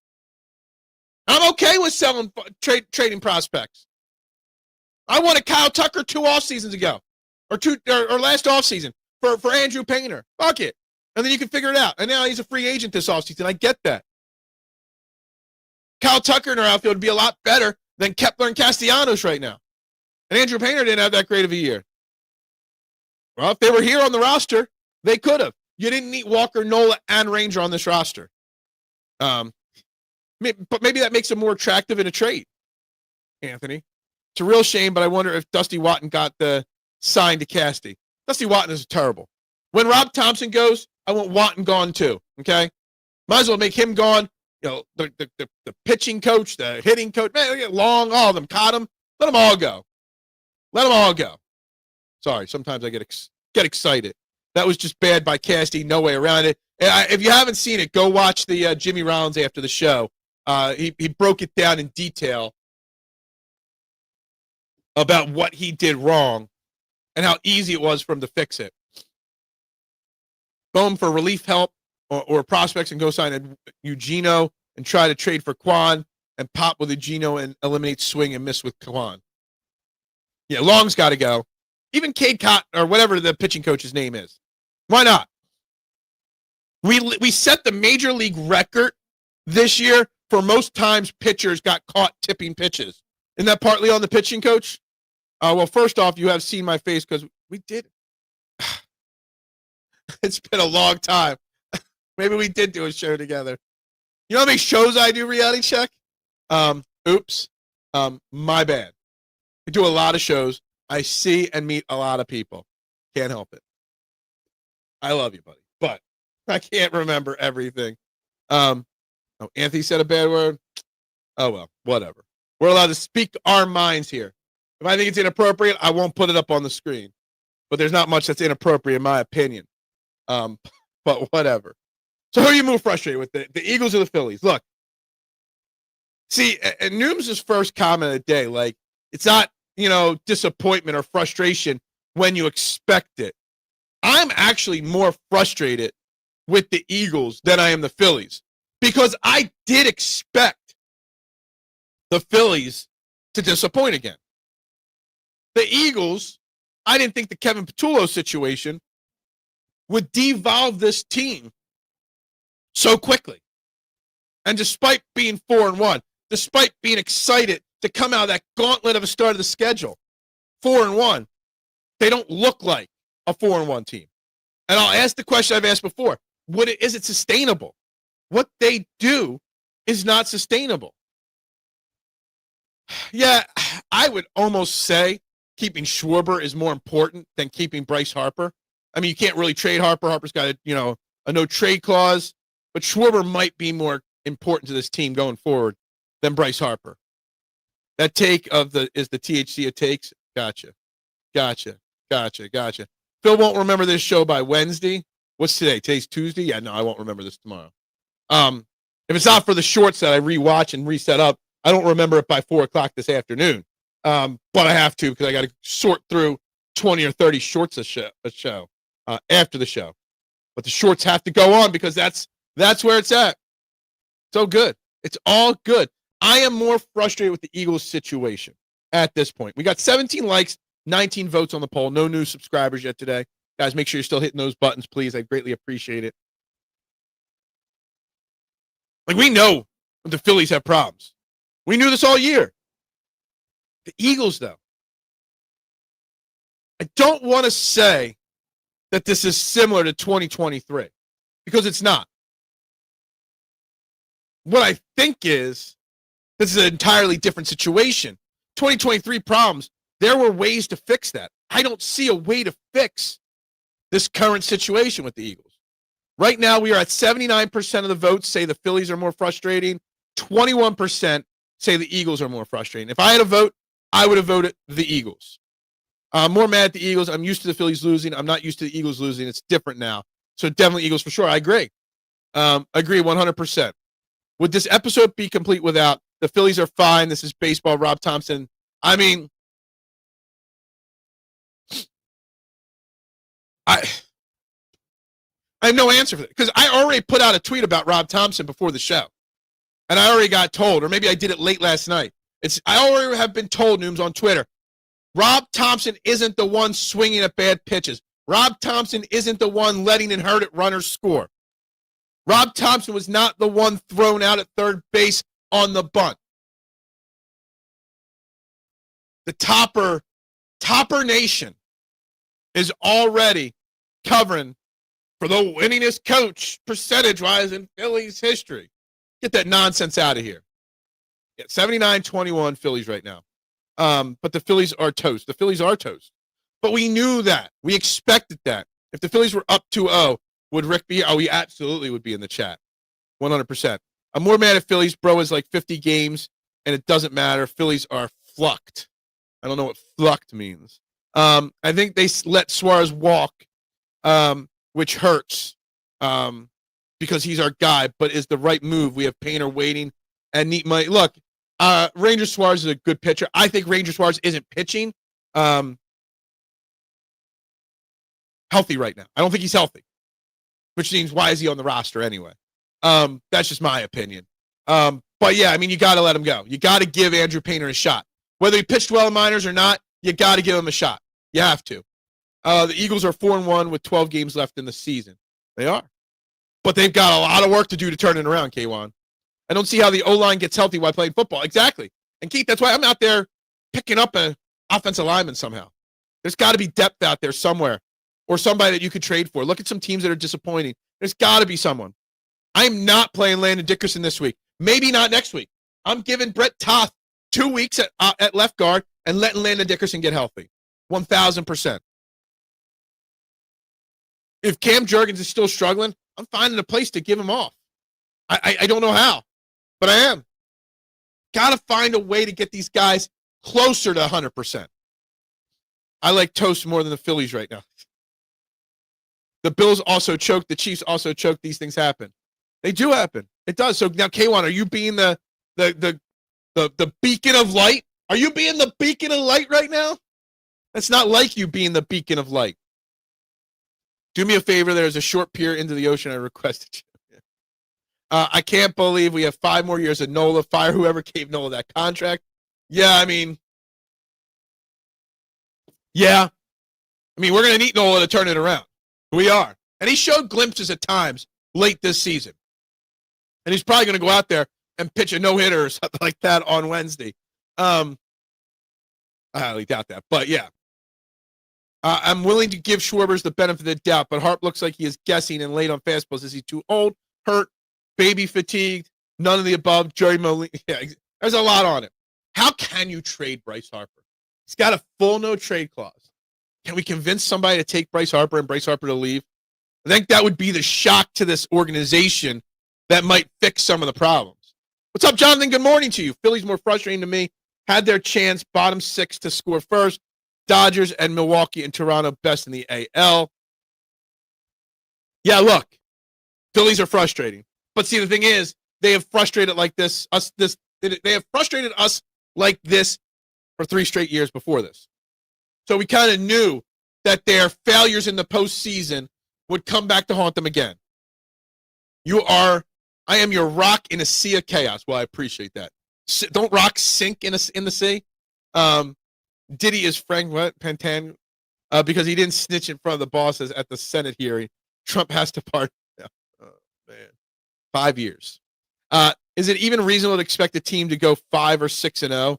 I'm okay with selling trading prospects. I wanted Kyle Tucker 2 off seasons ago, or last off season for Andrew Painter. Fuck it, and then you can figure it out. And now he's a free agent this off season. I get that. Kyle Tucker in our outfield would be a lot better than Kepler and Castellanos right now. And Andrew Painter didn't have that great of a year. Well, if they were here on the roster, they could have. You didn't need Walker, Nola, and Ranger on this roster. But maybe that makes them more attractive in a trade, Anthony. It's a real shame, but I wonder if Dusty Watton got the sign to Casty. Dusty Watton is terrible. When Rob Thompson goes, I want Watton gone too, okay? Might as well make him gone. You know, the pitching coach, the hitting coach, man, Long, all of them, caught him. Let them all go. Let them all go. Sorry, sometimes I get excited. That was just bad by Casty. No way around it. If you haven't seen it, go watch the Jimmy Rollins after the show. He broke it down in detail about what he did wrong and how easy it was for him to fix it. Boom for relief help or prospects and go sign a Eugenio and try to trade for Quan and pop with Eugenio and eliminate swing and miss with Quan. Yeah, Long's got to go. Even Cade Cotton or whatever the pitching coach's name is. Why not? We set the major league record this year for most times pitchers got caught tipping pitches. Isn't that partly on the pitching coach? Well, first off, you have seen my face because we did. It's been a long time. Maybe we did do a show together. You know how many shows I do, Reality Check? Oops. My bad. I do a lot of shows. I see and meet a lot of people. Can't help it. I love you, buddy. But I can't remember everything. Anthony said a bad word. Oh, well, whatever. We're allowed to speak our minds here. If I think it's inappropriate, I won't put it up on the screen. But there's not much that's inappropriate in my opinion. But whatever. So who are you more frustrated with, the Eagles or the Phillies? Look, see, and Noom's first comment of the day, like, it's not, disappointment or frustration when you expect it. I'm actually more frustrated with the Eagles than I am the Phillies because I did expect the Phillies to disappoint again. The Eagles, I didn't think the Kevin Patullo situation would devolve this team so quickly. And despite being 4-1, despite being excited to come out of that gauntlet of a start of the schedule, 4-1, they don't look like a 4-1 team. And I'll ask the question I've asked before. Is it sustainable? What they do is not sustainable. Yeah, I would almost say keeping Schwarber is more important than keeping Bryce Harper. I mean, you can't really trade Harper. Harper's got a no-trade clause. But Schwarber might be more important to this team going forward than Bryce Harper. That take is the THC it takes? Gotcha. Phil won't remember this show by Wednesday. What's today? Today's Tuesday? Yeah, no, I won't remember this tomorrow. If it's not for the shorts that I rewatch and reset up, I don't remember it by 4 o'clock this afternoon. But I have to because I got to sort through 20 or 30 shorts a show after the show. But the shorts have to go on because that's where it's at. So good. It's all good. I am more frustrated with the Eagles situation at this point. We got 17 likes, 19 votes on the poll. No new subscribers yet today. Guys, make sure you're still hitting those buttons, please. I greatly appreciate it. Like, we know The Phillies have problems. We knew this all year. The Eagles, though. I don't want to say that this is similar to 2023 because it's not. What I think is this is an entirely different situation. 2023 problems, there were ways to fix that. I don't see a way to fix this current situation with the Eagles. Right now, we are at 79% of the votes say the Phillies are more frustrating. 21% say the Eagles are more frustrating. If I had a vote, I would have voted the Eagles. I'm more mad at the Eagles. I'm used to the Phillies losing. I'm not used to the Eagles losing. It's different now. So definitely Eagles for sure. I agree. Agree 100%. Would this episode be complete without the Phillies are fine? This is baseball. Rob Thompson. I mean, I have no answer for that because I already put out a tweet about Rob Thompson before the show. And I already got told, or maybe I did it late last night. I already have been told, Nooms, on Twitter, Rob Thompson isn't the one swinging at bad pitches. Rob Thompson isn't the one letting inherited runners score. Rob Thompson was not the one thrown out at third base on the bunt. The Topper Nation is already covering for the winningest coach percentage-wise in Phillies history. Get that nonsense out of here. Yeah, 79-21 Phillies right now. But the Phillies are toast. The Phillies are toast. But we knew that. We expected that. If the Phillies were up 2-0, would Rick be? Oh, he absolutely would be in the chat. 100%. I'm more mad at Phillies. Bro is like 50 games, and it doesn't matter. Phillies are flucked. I don't know what flucked means. I think they let Suarez walk, which hurts because he's our guy, but is the right move. We have Painter waiting and Neat money. Look, Ranger Suarez is a good pitcher. I think Ranger Suarez isn't pitching healthy right now. I don't think he's healthy, which means why is he on the roster anyway? That's just my opinion. But yeah, I mean, you got to let him go. You got to give Andrew Painter a shot. Whether he pitched well in minors or not, you got to give him a shot. You have to. The Eagles are 4-1 with 12 games left in the season. They are. But they've got a lot of work to do to turn it around, K1. I don't see how the O-line gets healthy while playing football. Exactly. And Keith, that's why I'm out there picking up an offensive lineman somehow. There's got to be depth out there somewhere or somebody that you could trade for. Look at some teams that are disappointing. There's got to be someone. I'm not playing Landon Dickerson this week. Maybe not next week. I'm giving Brett Toth 2 weeks at left guard and letting Landon Dickerson get healthy. 1,000%. If Cam Jurgens is still struggling, I'm finding a place to give him off. I don't know how, but I am. Got to find a way to get these guys closer to 100%. I like toast more than the Phillies right now. The Bills also choke. The Chiefs also choke. These things happen. They do happen. It does. So now, K1, are you being the beacon of light? Are you being the beacon of light right now? That's not like you being the beacon of light. Do me a favor. There's a short pier into the ocean. I requested you. I can't believe we have 5 more years of Nola. Fire whoever gave Nola that contract. Yeah, I mean, we're going to need Nola to turn it around. We are. And he showed glimpses at times late this season. And he's probably going to go out there and pitch a no-hitter or something like that on Wednesday. I highly doubt that. But, yeah. I'm willing to give Schwarbers the benefit of the doubt, but Harp looks like he is guessing and late on fastballs. Is he too old, hurt, baby fatigued, none of the above? Jerry Molina. Yeah, there's a lot on it. How can you trade Bryce Harper? He's got a full no-trade clause. Can we convince somebody to take Bryce Harper and Bryce Harper to leave? I think that would be the shock to this organization that might fix some of the problems. What's up, Jonathan? Good morning to you. Philly's more frustrating to me. Had their chance, bottom 6 to score first. Dodgers and Milwaukee and Toronto best in the AL. Yeah, look, Phillies are frustrating. But see, the thing is, they have frustrated like this. They have frustrated us like this for 3 straight years before this. So we kind of knew that their failures in the postseason would come back to haunt them again. I am your rock in a sea of chaos. Well, I appreciate that. Don't rocks sink in the sea? Diddy is Frank Pantan because he didn't snitch in front of the bosses at the Senate hearing. Trump has to pardon. Oh, man. 5 years. Is it even reasonable to expect a team to go 5 or 6-0?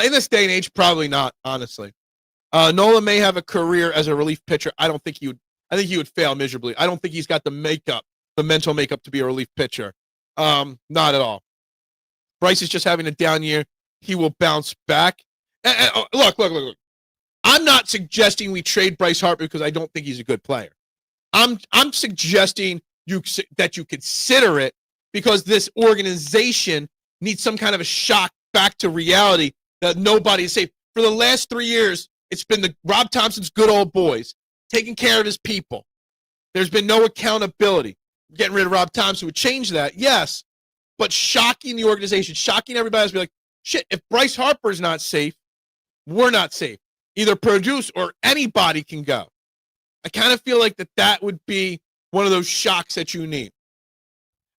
In this day and age, probably not, honestly. Nola may have a career as a relief pitcher. I think he would fail miserably. I don't think he's got the mental makeup to be a relief pitcher. Not at all. Bryce is just having a down year. He will bounce back. Look. I'm not suggesting we trade Bryce Harper because I don't think he's a good player. I'm suggesting that you consider it because this organization needs some kind of a shock back to reality that nobody is safe. For the last 3 years, it's been the Rob Thompson's good old boys taking care of his people. There's been no accountability. Getting rid of Rob Thompson would change that, yes, but shocking the organization, shocking everybody else, be like, shit, if Bryce Harper's not safe, we're not safe. Either produce or anybody can go. I kind of feel like that would be one of those shocks that you need.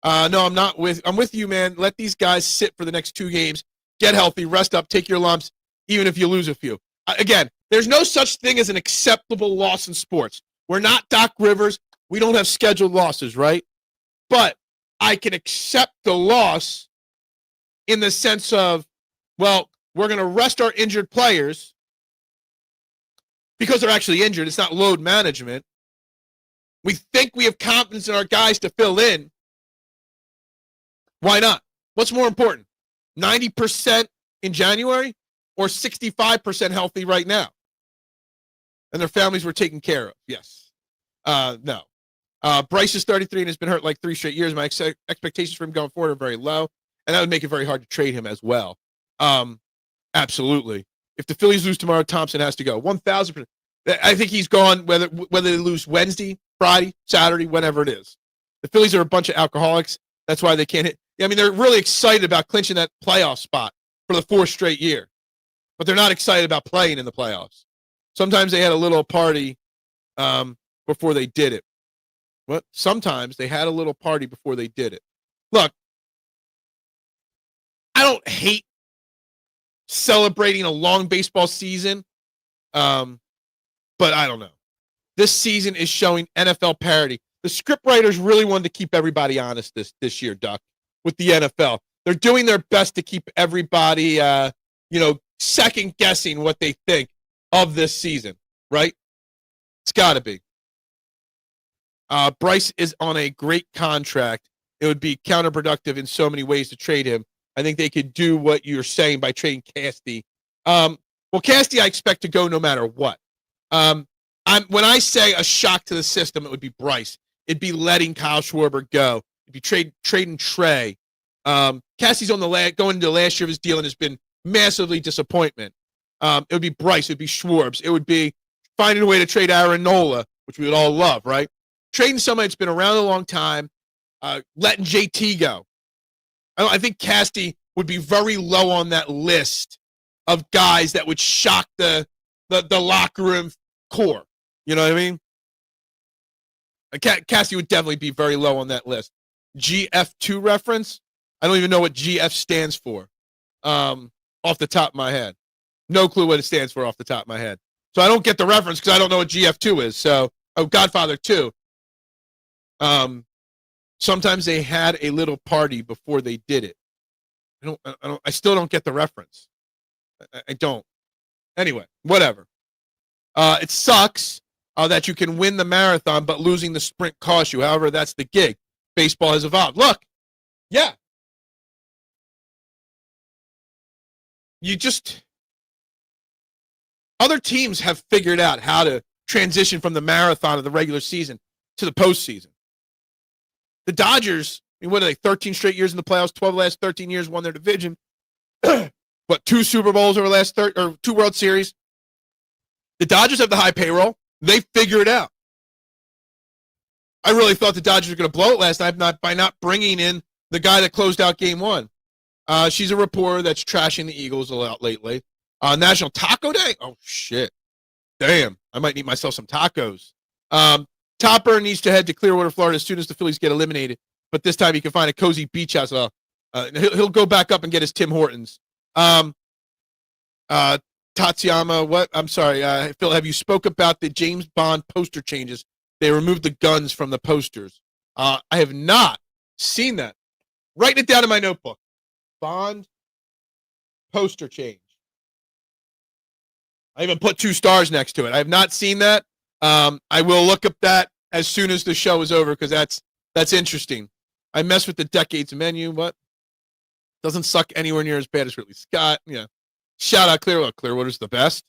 No, I'm with you, man. Let these guys sit for the next 2 games. Get healthy, rest up, take your lumps, even if you lose a few. Again, there's no such thing as an acceptable loss in sports. We're not Doc Rivers. We don't have scheduled losses, right? But I can accept the loss in the sense of, well, we're going to rest our injured players because they're actually injured. It's not load management. We think we have confidence in our guys to fill in. Why not? What's more important? 90% in January or 65% healthy right now? And their families were taken care of. Yes. No. Bryce is 33 and has been hurt like 3 straight years. My expectations for him going forward are very low, and that would make it very hard to trade him as well. Absolutely. If the Phillies lose tomorrow, Thompson has to go. 1,000%. I think he's gone whether they lose Wednesday, Friday, Saturday, whenever it is. The Phillies are a bunch of alcoholics. That's why they can't hit. I mean, they're really excited about clinching that playoff spot for the 4th straight year, but they're not excited about playing in the playoffs. Sometimes they had a little party before they did it. But sometimes they had a little party before they did it. Look, I don't hate celebrating a long baseball season, but I don't know. This season is showing NFL parity. The scriptwriters really wanted to keep everybody honest this year, Duck, with the NFL. They're doing their best to keep everybody, second guessing what they think of this season, right? It's got to be. Bryce is on a great contract. It would be counterproductive in so many ways to trade him. I think they could do what you're saying by trading Casty. Casty I expect to go no matter what. When I say a shock to the system, it would be Bryce. It'd be letting Kyle Schwarber go. It'd be trading Trey. Casty's on going into the last year of his deal and has been massively disappointment. It would be Bryce. It would be Schwarbs. It would be finding a way to trade Aaron Nola, which we would all love, right? Trading somebody that's been around a long time, letting JT go. I think Casty would be very low on that list of guys that would shock the locker room core. You know what I mean? Casty would definitely be very low on that list. GF2 reference? I don't even know what GF stands for off the top of my head. No clue what it stands for off the top of my head. So I don't get the reference because I don't know what GF2 is. So, Godfather 2. Sometimes they had a little party before they did it. I still don't get the reference. I don't. Anyway, whatever. It sucks that you can win the marathon, but losing the sprint costs you. However, that's the gig. Baseball has evolved. Look, yeah. Other teams have figured out how to transition from the marathon of the regular season to the postseason. The Dodgers, what are they, 13 straight years in the playoffs, 12 of the last 13 years won their division. 2 Super Bowls over the last 2 World Series. The Dodgers have the high payroll. They figure it out. I really thought the Dodgers were going to blow it last night by not bringing in the guy that closed out Game 1. She's a reporter that's trashing the Eagles a lot lately. National Taco Day? Oh, shit. Damn. I might need myself some tacos. Topper needs to head to Clearwater, Florida as soon as the Phillies get eliminated. But this time he can find a cozy beach house. He'll go back up and get his Tim Hortons. Tatsuyama, what? I'm sorry. Phil, have you spoke about the James Bond poster changes? They removed the guns from the posters. I have not seen that. Writing it down in my notebook. Bond poster change. I even put 2 stars next to it. I have not seen that. I will look up that as soon as the show is over because that's interesting. I mess with the decades menu. What? Doesn't suck anywhere near as bad as Ridley Scott. Yeah. Shout out Clearwater. Clearwater's the best.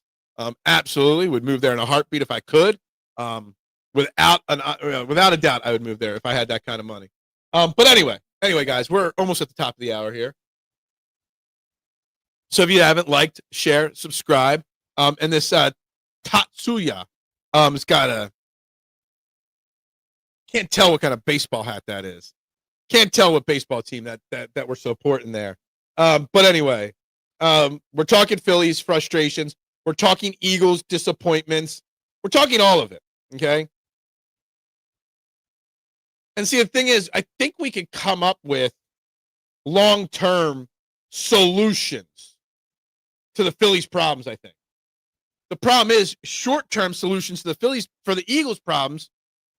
Absolutely would move there in a heartbeat if I could. Without a doubt, I would move there if I had that kind of money. But anyway, guys, we're almost at the top of the hour here. So if you haven't liked, share, subscribe. And this Tatsuya has got a can't tell what kind of baseball hat that is. Can't tell what baseball team that we're supporting there. But anyway, we're talking Phillies frustrations. We're talking Eagles disappointments. We're talking all of it. Okay. And see, the thing is, I think we could come up with long-term solutions to the Phillies' problems, I think. The problem is short-term solutions to the Phillies for the Eagles' problems,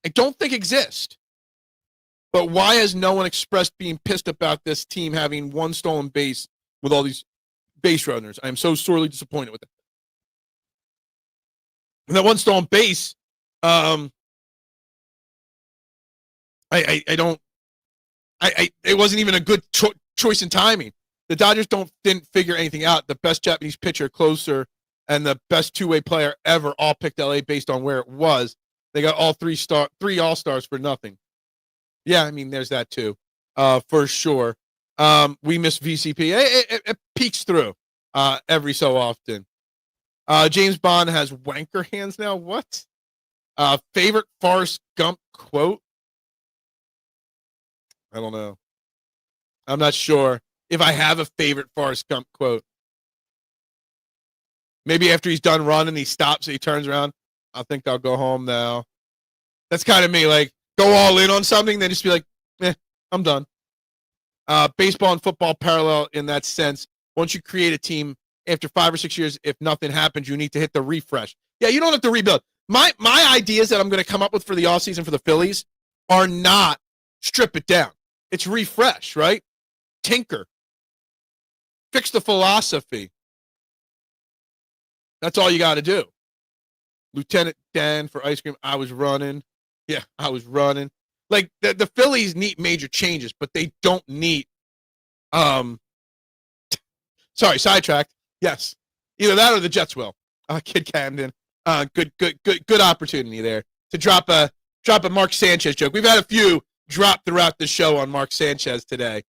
I don't think exist. But why has no one expressed being pissed about this team having 1 stolen base with all these base runners? I am so sorely disappointed with it. And that 1 stolen base, it wasn't even a good choice in timing. The Dodgers didn't figure anything out. The best Japanese pitcher, closer, and the best 2-way player ever all picked LA based on where it was. They got all 3 All-Stars for nothing. Yeah, I mean, there's that too, for sure. We miss VCP. It peeks through every so often. James Bond has wanker hands now. What? Favorite Forrest Gump quote? I don't know. I'm not sure if I have a favorite Forrest Gump quote. Maybe after he's done running, he stops and he turns around. I think I'll go home now. That's kind of me. Like, go all in on something, then just be like, I'm done. Baseball and football parallel in that sense. Once you create a team, after 5 or 6 years, if nothing happens, you need to hit the refresh. Yeah, you don't have to rebuild. My ideas that I'm going to come up with for the offseason for the Phillies are not strip it down. It's refresh, right? Tinker. Fix the philosophy. That's all you got to do. Lieutenant Dan for ice cream. I was running. Yeah, I was running. Like, the Phillies need major changes, but they don't need sorry, sidetracked. Yes. Either that or the Jets will. Kid Camden. Good opportunity there to drop a Mark Sanchez joke. We've had a few drop throughout the show on Mark Sanchez today.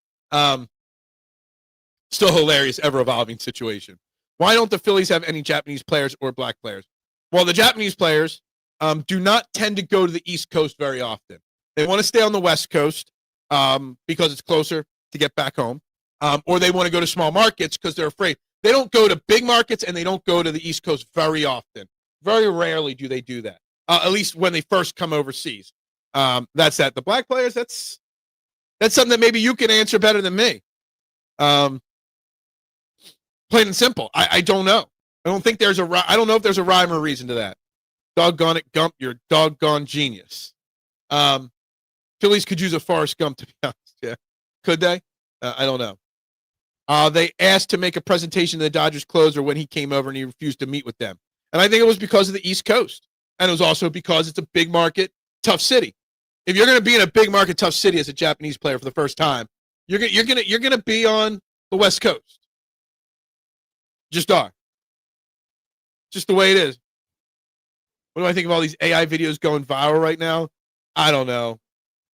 Still hilarious, ever-evolving situation. Why don't the Phillies have any Japanese players or black players? Well, the Japanese players do not tend to go to the East Coast very often. They want to stay on the West Coast because it's closer to get back home, or they want to go to small markets because they're afraid. They don't go to big markets, and they don't go to the East Coast very often. Very rarely do they do that, at least when they first come overseas. That's that. The black players, that's something that maybe you can answer better than me. Plain and simple. I don't know. I don't know if there's a rhyme or reason to that. Doggone it, Gump, you're a doggone genius. Phillies could use a Forrest Gump, to be honest. Yeah. Could they? I don't know. They asked to make a presentation to the Dodgers closer when he came over and he refused to meet with them. And I think it was because of the East Coast. And it was also because it's a big market, tough city. If you're going to be in a big market, tough city as a Japanese player for the first time, you're going to be on the West Coast. Just are. Just the way it is. What do I think of all these AI videos going viral right now? I don't know.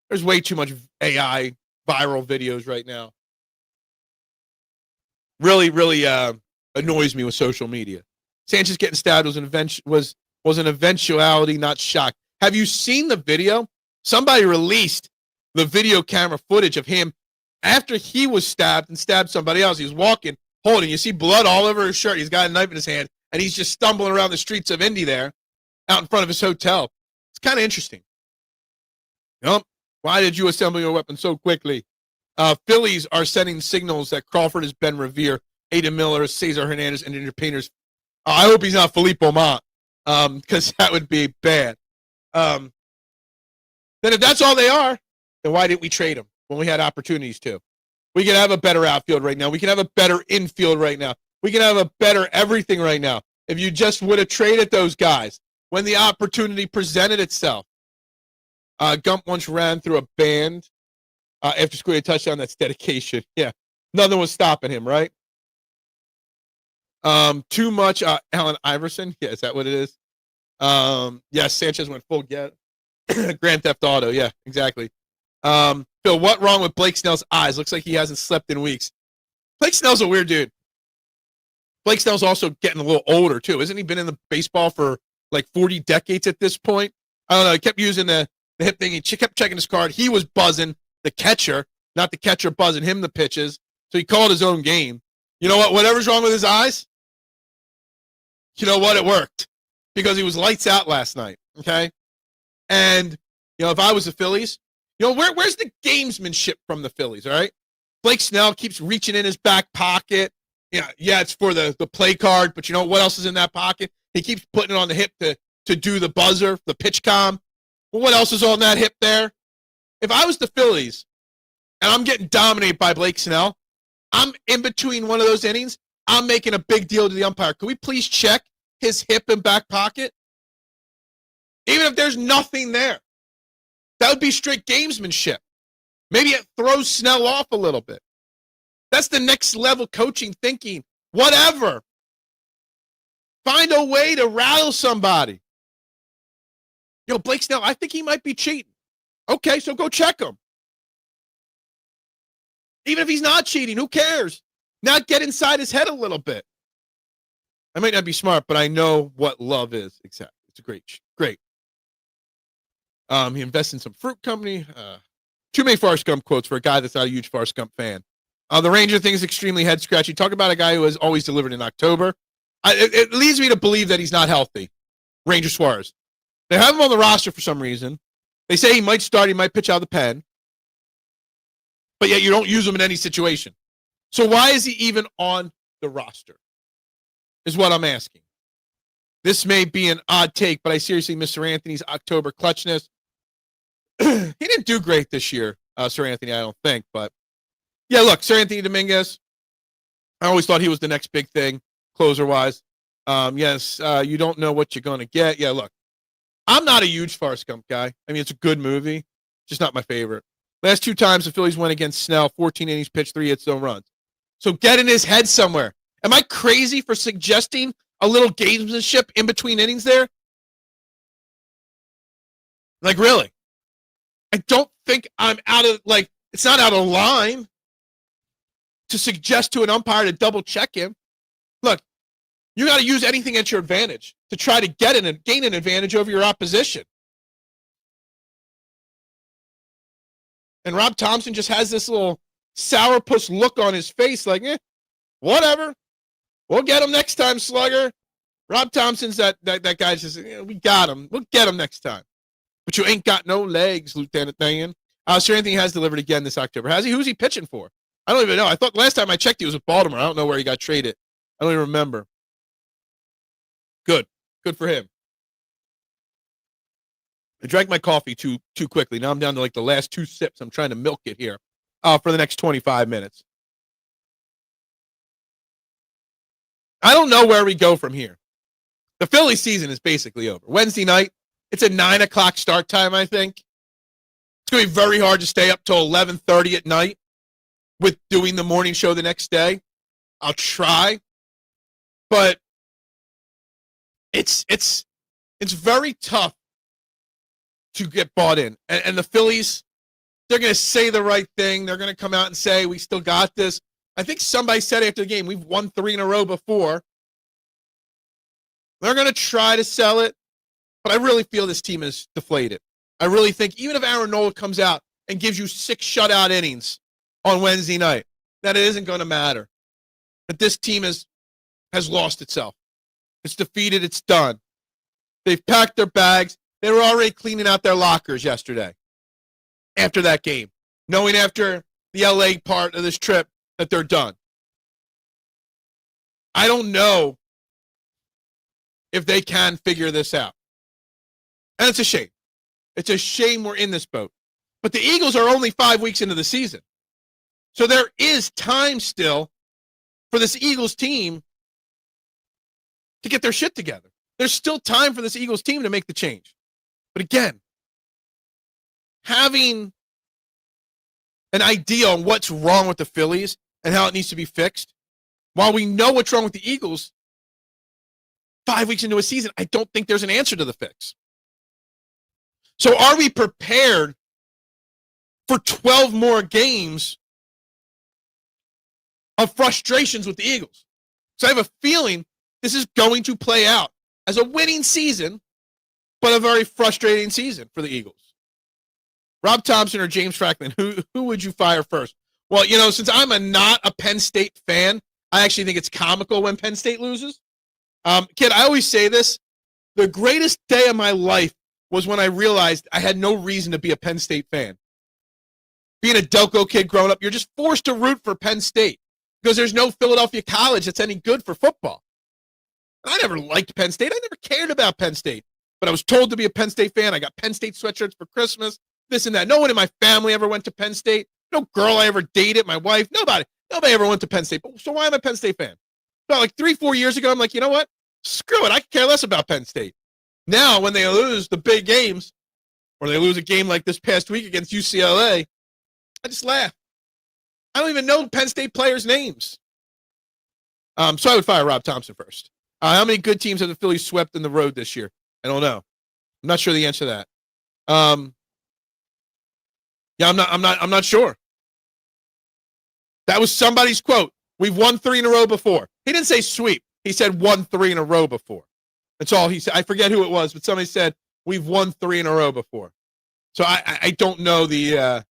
There's way too much AI viral videos right now. Really, really annoys me with social media. Sanchez getting stabbed was an eventuality, not shock. Have you seen the video? Somebody released the video camera footage of him after he was stabbed and stabbed somebody else. He was walking, holding. You see blood all over his shirt. He's got a knife in his hand, and he's just stumbling around the streets of Indy there, out in front of his hotel. It's kind of interesting. Why did you assemble your weapon so quickly? Phillies are sending signals that Crawford is Ben Revere, Aiden Miller, Cesar Hernandez, and entertainers. I hope he's not Philippe Beaumont, because that would be bad. Then if that's all they are, then why didn't we trade him when we had opportunities to? We can have a better outfield right now. We can have a better infield right now. We can have a better everything right now. If you just would have traded those guys when the opportunity presented itself. Gump once ran through a band after scoring a touchdown. That's dedication. Yeah. Nothing was stopping him, right? Too much Allen Iverson. Yeah, is that what it is? Yes, Sanchez went full get. Grand Theft Auto. Yeah, exactly. Phil, what wrong with Blake Snell's eyes? Looks like he hasn't slept in weeks. Blake Snell's a weird dude. Blake Snell's also getting a little older, too. Isn't he been in the baseball for like 40 decades at this point? I don't know. He kept using the hip thing. He kept checking his card. He was buzzing the catcher, not the catcher buzzing him the pitches. So he called his own game. You know what? Whatever's wrong with his eyes, you know what? It worked because he was lights out last night, okay? And, you know, if I was the Phillies, you know, where's the gamesmanship from the Phillies, all right? Blake Snell keeps reaching in his back pocket. Yeah, it's for the play card, but you know what else is in that pocket? He keeps putting it on the hip to do the buzzer, the pitch comm. Well, what else is on that hip there? If I was the Phillies and I'm getting dominated by Blake Snell, I'm in between one of those innings, I'm making a big deal to the umpire. Can we please check his hip and back pocket? Even if there's nothing there. That would be straight gamesmanship. Maybe it throws Snell off a little bit. That's the next level coaching thinking. Whatever. Find a way to rattle somebody. Yo, Blake Snell, I think he might be cheating. Okay, so go check him. Even if he's not cheating, who cares? Now get inside his head a little bit. I might not be smart, but I know what love is. Exactly. It's a great. He invests in some fruit company. Too many Forrest Gump quotes for a guy that's not a huge Forrest Gump fan. The Ranger thing is extremely head-scratchy. Talk about a guy who has always delivered in October. It leads me to believe that he's not healthy. Ranger Suarez. They have him on the roster for some reason. They say he might start, he might pitch out of the pen. But yet you don't use him in any situation. So why is he even on the roster? Is what I'm asking. This may be an odd take, but I seriously miss Sir Anthony's October clutchness. He didn't do great this year, Sir Anthony, I don't think. But, yeah, look, Sir Anthony Dominguez, I always thought he was the next big thing, closer-wise. Yes, you don't know what you're going to get. Yeah, look, I'm not a huge Forrest Gump guy. I mean, it's a good movie, just not my favorite. Last two times the Phillies went against Snell, 14 innings pitched, 3 hits, no runs. So get in his head somewhere. Am I crazy for suggesting a little gamesmanship in between innings there? Like, really? I don't think I'm out of, like, it's not out of line to suggest to an umpire to double check him. Look, you got to use anything at your advantage to try to gain an advantage over your opposition. And Rob Thompson just has this little sourpuss look on his face like, whatever. We'll get him next time, slugger. Rob Thompson's that guy just, we got him. We'll get him next time. But you ain't got no legs, Lieutenant Dan. Sir Anthony has delivered again this October. Has he? Who's he pitching for? I don't even know. I thought last time I checked he was with Baltimore. I don't know where he got traded. I don't even remember. Good. Good for him. I drank my coffee too quickly. Now I'm down to like the last 2 sips. I'm trying to milk it here for the next 25 minutes. I don't know where we go from here. The Philly season is basically over. Wednesday night, it's a 9 o'clock start time, I think. It's going to be very hard to stay up till 11:30 at night with doing the morning show the next day. I'll try. But it's very tough to get bought in. And the Phillies, they're going to say the right thing. They're going to come out and say, we still got this. I think somebody said after the game, we've won 3 in a row before. They're going to try to sell it. But I really feel this team is deflated. I really think even if Aaron Nola comes out and gives you 6 shutout innings on Wednesday night, that it isn't going to matter. That this team has lost itself. It's defeated. It's done. They've packed their bags. They were already cleaning out their lockers yesterday after that game, knowing after the LA part of this trip that they're done. I don't know if they can figure this out. And it's a shame. It's a shame we're in this boat. But the Eagles are only 5 weeks into the season. So there is time still for this Eagles team to get their shit together. There's still time for this Eagles team to make the change. But again, having an idea on what's wrong with the Phillies and how it needs to be fixed, while we know what's wrong with the Eagles, 5 weeks into a season, I don't think there's an answer to the fix. So are we prepared for 12 more games of frustrations with the Eagles? So I have a feeling this is going to play out as a winning season, but a very frustrating season for the Eagles. Rob Thompson or James Franklin, who would you fire first? Well, since I'm not a Penn State fan, I actually think it's comical when Penn State loses. Kid, I always say this. The greatest day of my life was when I realized I had no reason to be a Penn State fan. Being a Delco kid growing up, you're just forced to root for Penn State because there's no Philadelphia college that's any good for football. I never liked Penn State. I never cared about Penn State. But I was told to be a Penn State fan. I got Penn State sweatshirts for Christmas, this and that. No one in my family ever went to Penn State. No girl I ever dated, my wife, nobody ever went to Penn State. So why am I a Penn State fan? So like 3-4 years ago, I'm like, you know what? Screw it. I care less about Penn State. Now, when they lose the big games, or they lose a game like this past week against UCLA, I just laugh. I don't even know Penn State players' names. So I would fire Rob Thompson first. How many good teams have the Phillies swept in the road this year? I don't know. I'm not sure the answer to that. Yeah, I'm not sure. That was somebody's quote. We've won 3 in a row before. He didn't say sweep. He said won 3 in a row before. That's all he said. I forget who it was, but somebody said we've won 3 in a row before. So I don't know the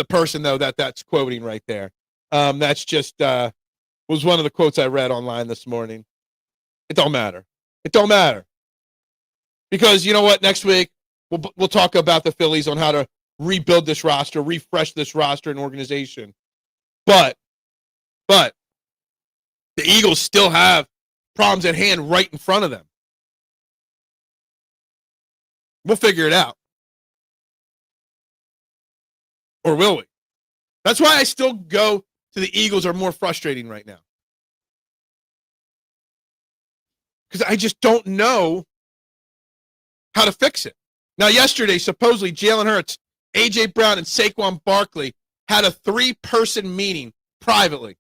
person though that's quoting right there. That's just was one of the quotes I read online this morning. It don't matter. It don't matter. Because you know what? Next week, we'll talk about the Phillies on how to rebuild this roster, refresh this roster and organization. But the Eagles still have problems at hand right in front of them. We'll figure it out. Or will we? That's why I still go to the Eagles are more frustrating right now. Because I just don't know how to fix it. Now, yesterday, supposedly, Jalen Hurts, A.J. Brown, and Saquon Barkley had a 3-person meeting privately.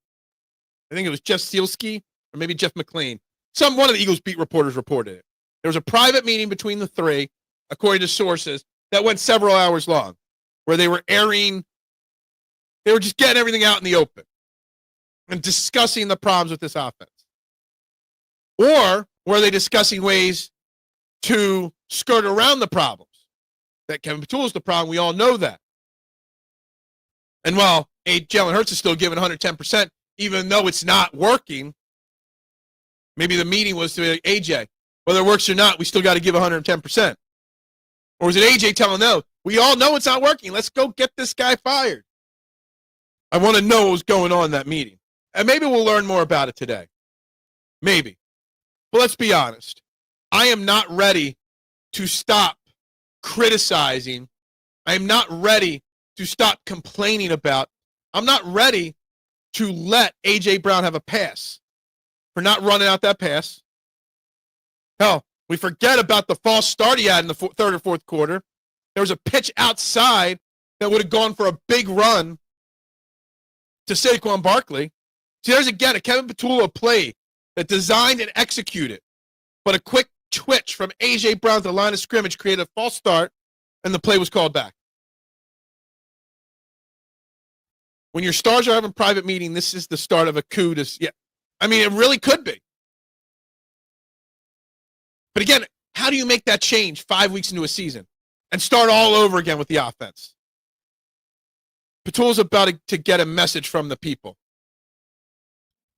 I think it was Jeff Sealski or maybe Jeff McLean. One of the Eagles beat reporters reported it. There was a private meeting between the 3, according to sources, that went several hours long, where they were just getting everything out in the open and discussing the problems with this offense. Or were they discussing ways to skirt around the problems? That Kevin Patullo is the problem. We all know that. And while Jalen Hurts is still giving 110%, even though it's not working, maybe the meeting was to AJ, whether it works or not, we still got to give 110%. Or is it AJ telling no? We all know it's not working. Let's go get this guy fired. I want to know what was going on in that meeting. And maybe we'll learn more about it today. Maybe. But let's be honest. I am not ready to stop criticizing. I am not ready to stop complaining about. I'm not ready to let A.J. Brown have a pass for not running out that pass. Hell, we forget about the false start he had in the third or fourth quarter. There was a pitch outside that would have gone for a big run to Saquon Barkley. See, there's again a Kevin Patullo play that designed and executed, but a quick twitch from A.J. Brown to the line of scrimmage created a false start, and the play was called back. When your stars are having a private meeting, this is the start of a coup. I mean, it really could be. But again, how do you make that change 5 weeks into a season and start all over again with the offense? Patullo's about to get a message from the people.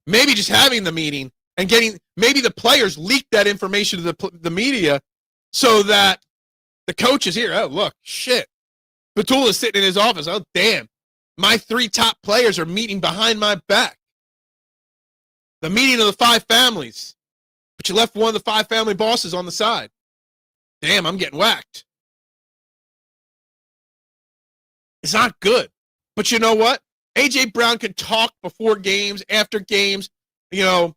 Maybe just having the meeting and maybe the players leak that information to the media so that the coaches here, oh, look, shit. Patullo's sitting in his office. Oh, damn. My 3 top players are meeting behind my back. The meeting of the 5 families. But you left one of the 5 family bosses on the side. Damn, I'm getting whacked. It's not good. But you know what? A.J. Brown can talk before games, after games. You know,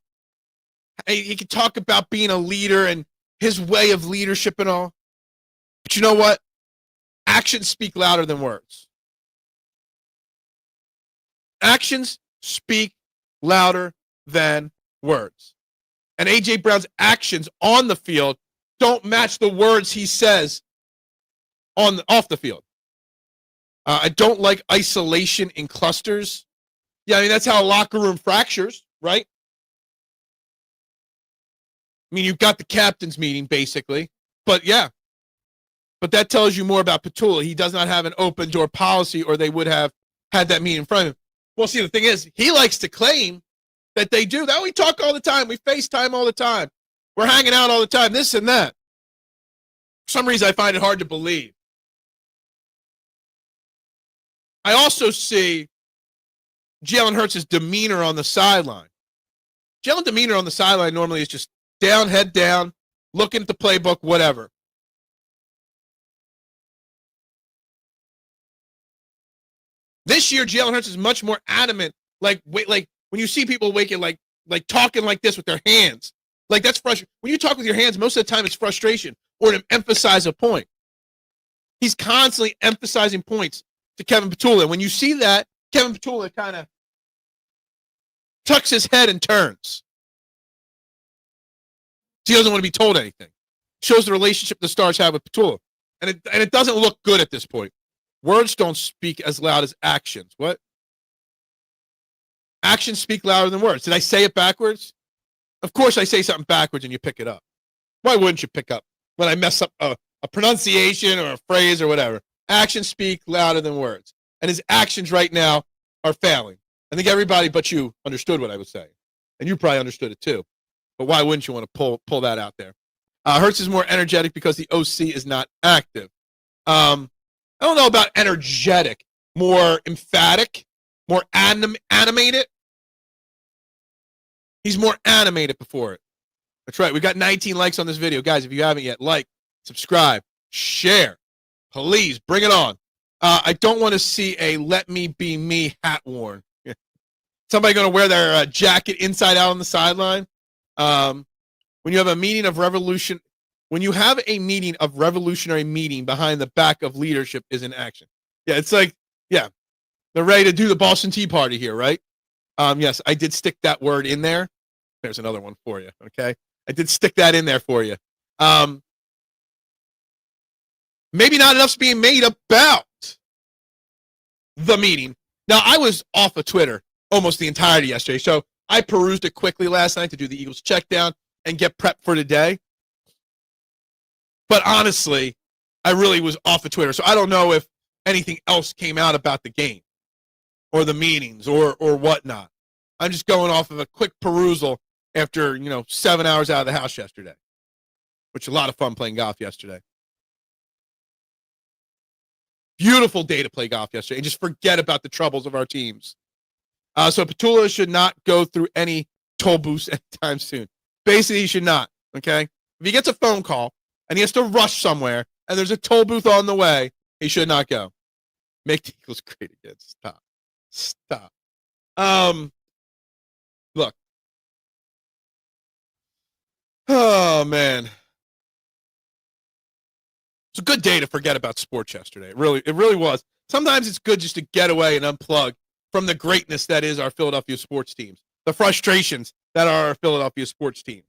he can talk about being a leader and his way of leadership and all. But you know what? Actions speak louder than words. Actions speak louder than words. And A.J. Brown's actions on the field don't match the words he says off the field. I don't like isolation in clusters. Yeah, I mean, that's how a locker room fractures, right? I mean, you've got the captain's meeting, basically. But, yeah. But that tells you more about Petula. He does not have an open door policy, or they would have had that meeting in front of him. Well, see, the thing is, he likes to claim that they do. That we talk all the time. We FaceTime all the time. We're hanging out all the time, this and that. For some reason, I find it hard to believe. I also see Jalen Hurts' demeanor on the sideline. Jalen's demeanor on the sideline normally is just down, head down, looking at the playbook, whatever. This year, Jalen Hurts is much more adamant. Like when you see people waking, like talking like this with their hands, like that's frustration. When you talk with your hands, most of the time it's frustration or to emphasize a point. He's constantly emphasizing points to Kevin Petula. When you see that, Kevin Petula kind of tucks his head and turns. He doesn't want to be told anything. Shows the relationship the Stars have with Petula. And it doesn't look good at this point. Words don't speak as loud as actions. What? Actions speak louder than words. Did I say it backwards? Of course I say something backwards and you pick it up. Why wouldn't you pick up when I mess up a pronunciation or a phrase or whatever? Actions speak louder than words. And his actions right now are failing. I think everybody but you understood what I was saying. And you probably understood it too. But why wouldn't you want to pull that out there? Hurts is more energetic because the OC is not active. I don't know about energetic. More emphatic. More animated. He's more animated before it. That's right. We got 19 likes on this video. Guys, if you haven't yet, like, subscribe, share. Please, bring it on. I don't want to see a let me be me hat worn. Somebody going to wear their jacket inside out on the sideline. When you have a meeting of revolution, when you have a meeting of revolutionary meeting behind the back of leadership is in action. Yeah, it's like, yeah, they're ready to do the Boston Tea Party here, right? Yes, I did stick that word in there. There's another one for you, okay? I did stick that in there for you. Maybe not enough's being made about the meeting. Now, I was off of Twitter almost the entirety yesterday, so I perused it quickly last night to do the Eagles check down and get prepped for today. But honestly, I really was off of Twitter, so I don't know if anything else came out about the game or the meetings or whatnot. I'm just going off of a quick perusal after, 7 hours out of the house yesterday, which was a lot of fun playing golf yesterday. Beautiful day to play golf yesterday and just forget about the troubles of our teams. So Petula should not go through any toll booths anytime soon. Basically, he should not, okay? If he gets a phone call and he has to rush somewhere and there's a toll booth on the way, he should not go. Make the Eagles great again. Stop. Look. Oh, man. It's a good day to forget about sports yesterday. It really was. Sometimes it's good just to get away and unplug from the greatness that is our Philadelphia sports teams, the frustrations that are our Philadelphia sports teams.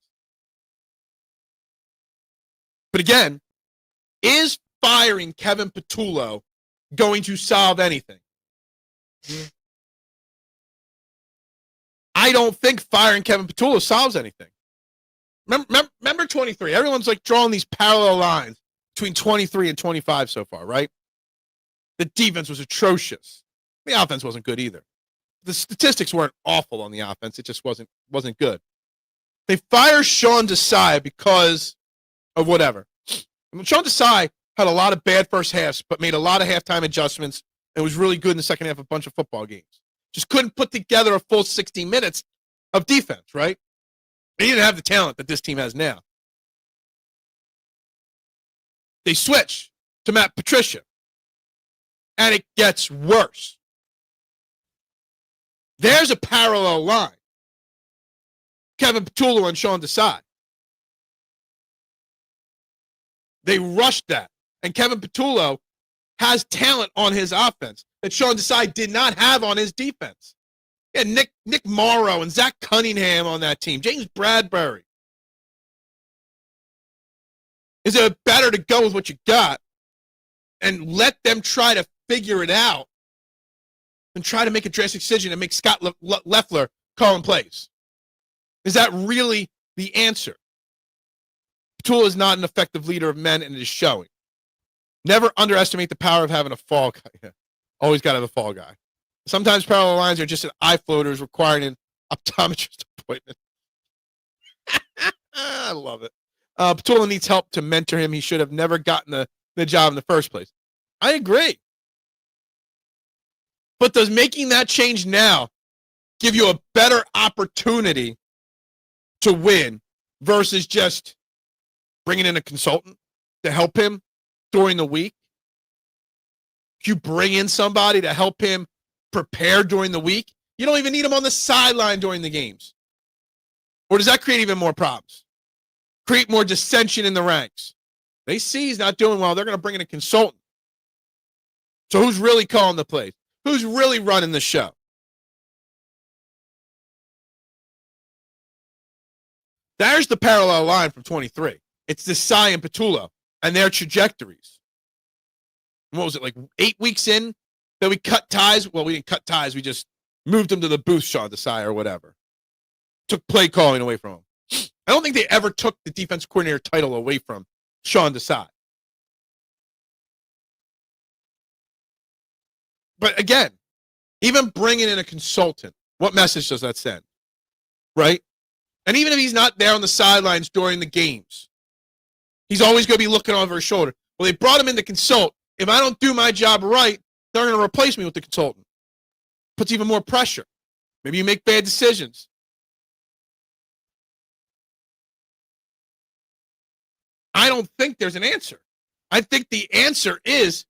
But again, is firing Kevin Petula going to solve anything? I don't think firing Kevin Petula solves anything. Remember 23. Everyone's like drawing these parallel lines between 23 and 25 so far, right? The defense was atrocious. The offense wasn't good either. The statistics weren't awful on the offense. It just wasn't good. They fire Sean Desai because of whatever. Sean Desai had a lot of bad first halves, but made a lot of halftime adjustments and was really good in the second half of a bunch of football games. Just couldn't put together a full 60 minutes of defense, right? He didn't have the talent that this team has now. They switch to Matt Patricia, and it gets worse. There's a parallel line. Kevin Petullo and Sean Desai. They rushed that. And Kevin Petullo has talent on his offense that Sean Desai did not have on his defense. Yeah, Nick Morrow and Zach Cunningham on that team. James Bradbury. Is it better to go with what you got and let them try to figure it out than try to make a drastic decision and make Scott Leffler calling plays? Is that really the answer? Petullo is not an effective leader of men, and it is showing. Never underestimate the power of having a fall guy. Always got to have a fall guy. Sometimes parallel lines are just an eye floaters requiring an optometrist appointment. I love it. Petullo needs help to mentor him. He should have never gotten the job in the first place. I agree. But does making that change now give you a better opportunity to win versus just bringing in a consultant to help him during the week? You bring in somebody to help him prepare during the week. You don't even need him on the sideline during the games. Or does that create even more problems? Create more dissension in the ranks. They see he's not doing well. They're going to bring in a consultant. So who's really calling the plays? Who's really running the show? There's the parallel line from 23. It's Desai and Petullo and their trajectories. What was it, like 8 weeks in that we cut ties? Well, we didn't cut ties. We just moved him to the booth, Sean Desai, or whatever. Took play calling away from him. I don't think they ever took the defense coordinator title away from Sean Desai. But again, even bringing in a consultant, what message does that send? Right? And even if he's not there on the sidelines during the games, he's always going to be looking over his shoulder. Well, they brought him in to consult. If I don't do my job right, they're going to replace me with the consultant. Puts even more pressure. Maybe you make bad decisions. I don't think there's an answer. I think the answer is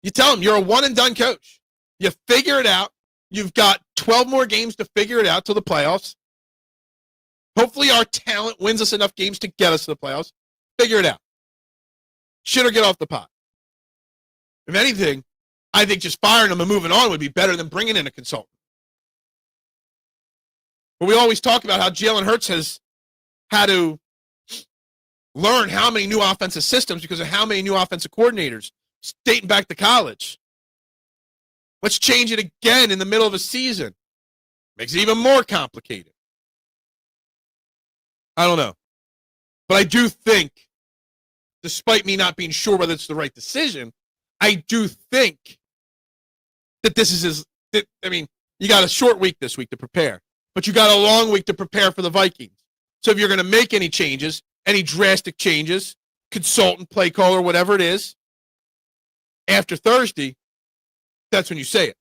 you tell him you're a one-and-done coach. You figure it out. You've got 12 more games to figure it out till the playoffs. Hopefully our talent wins us enough games to get us to the playoffs. Figure it out. Shit or get off the pot. If anything, I think just firing him and moving on would be better than bringing in a consultant. But we always talk about how Jalen Hurts has had to learn how many new offensive systems because of how many new offensive coordinators dating back to college. Let's change it again in the middle of a season. Makes it even more complicated. I don't know. But I do think, despite me not being sure whether it's the right decision, I do think that this is you got a short week this week to prepare, but you got a long week to prepare for the Vikings. So if you're going to make any changes, any drastic changes, consultant, play caller, whatever it is, after Thursday, that's when you say it.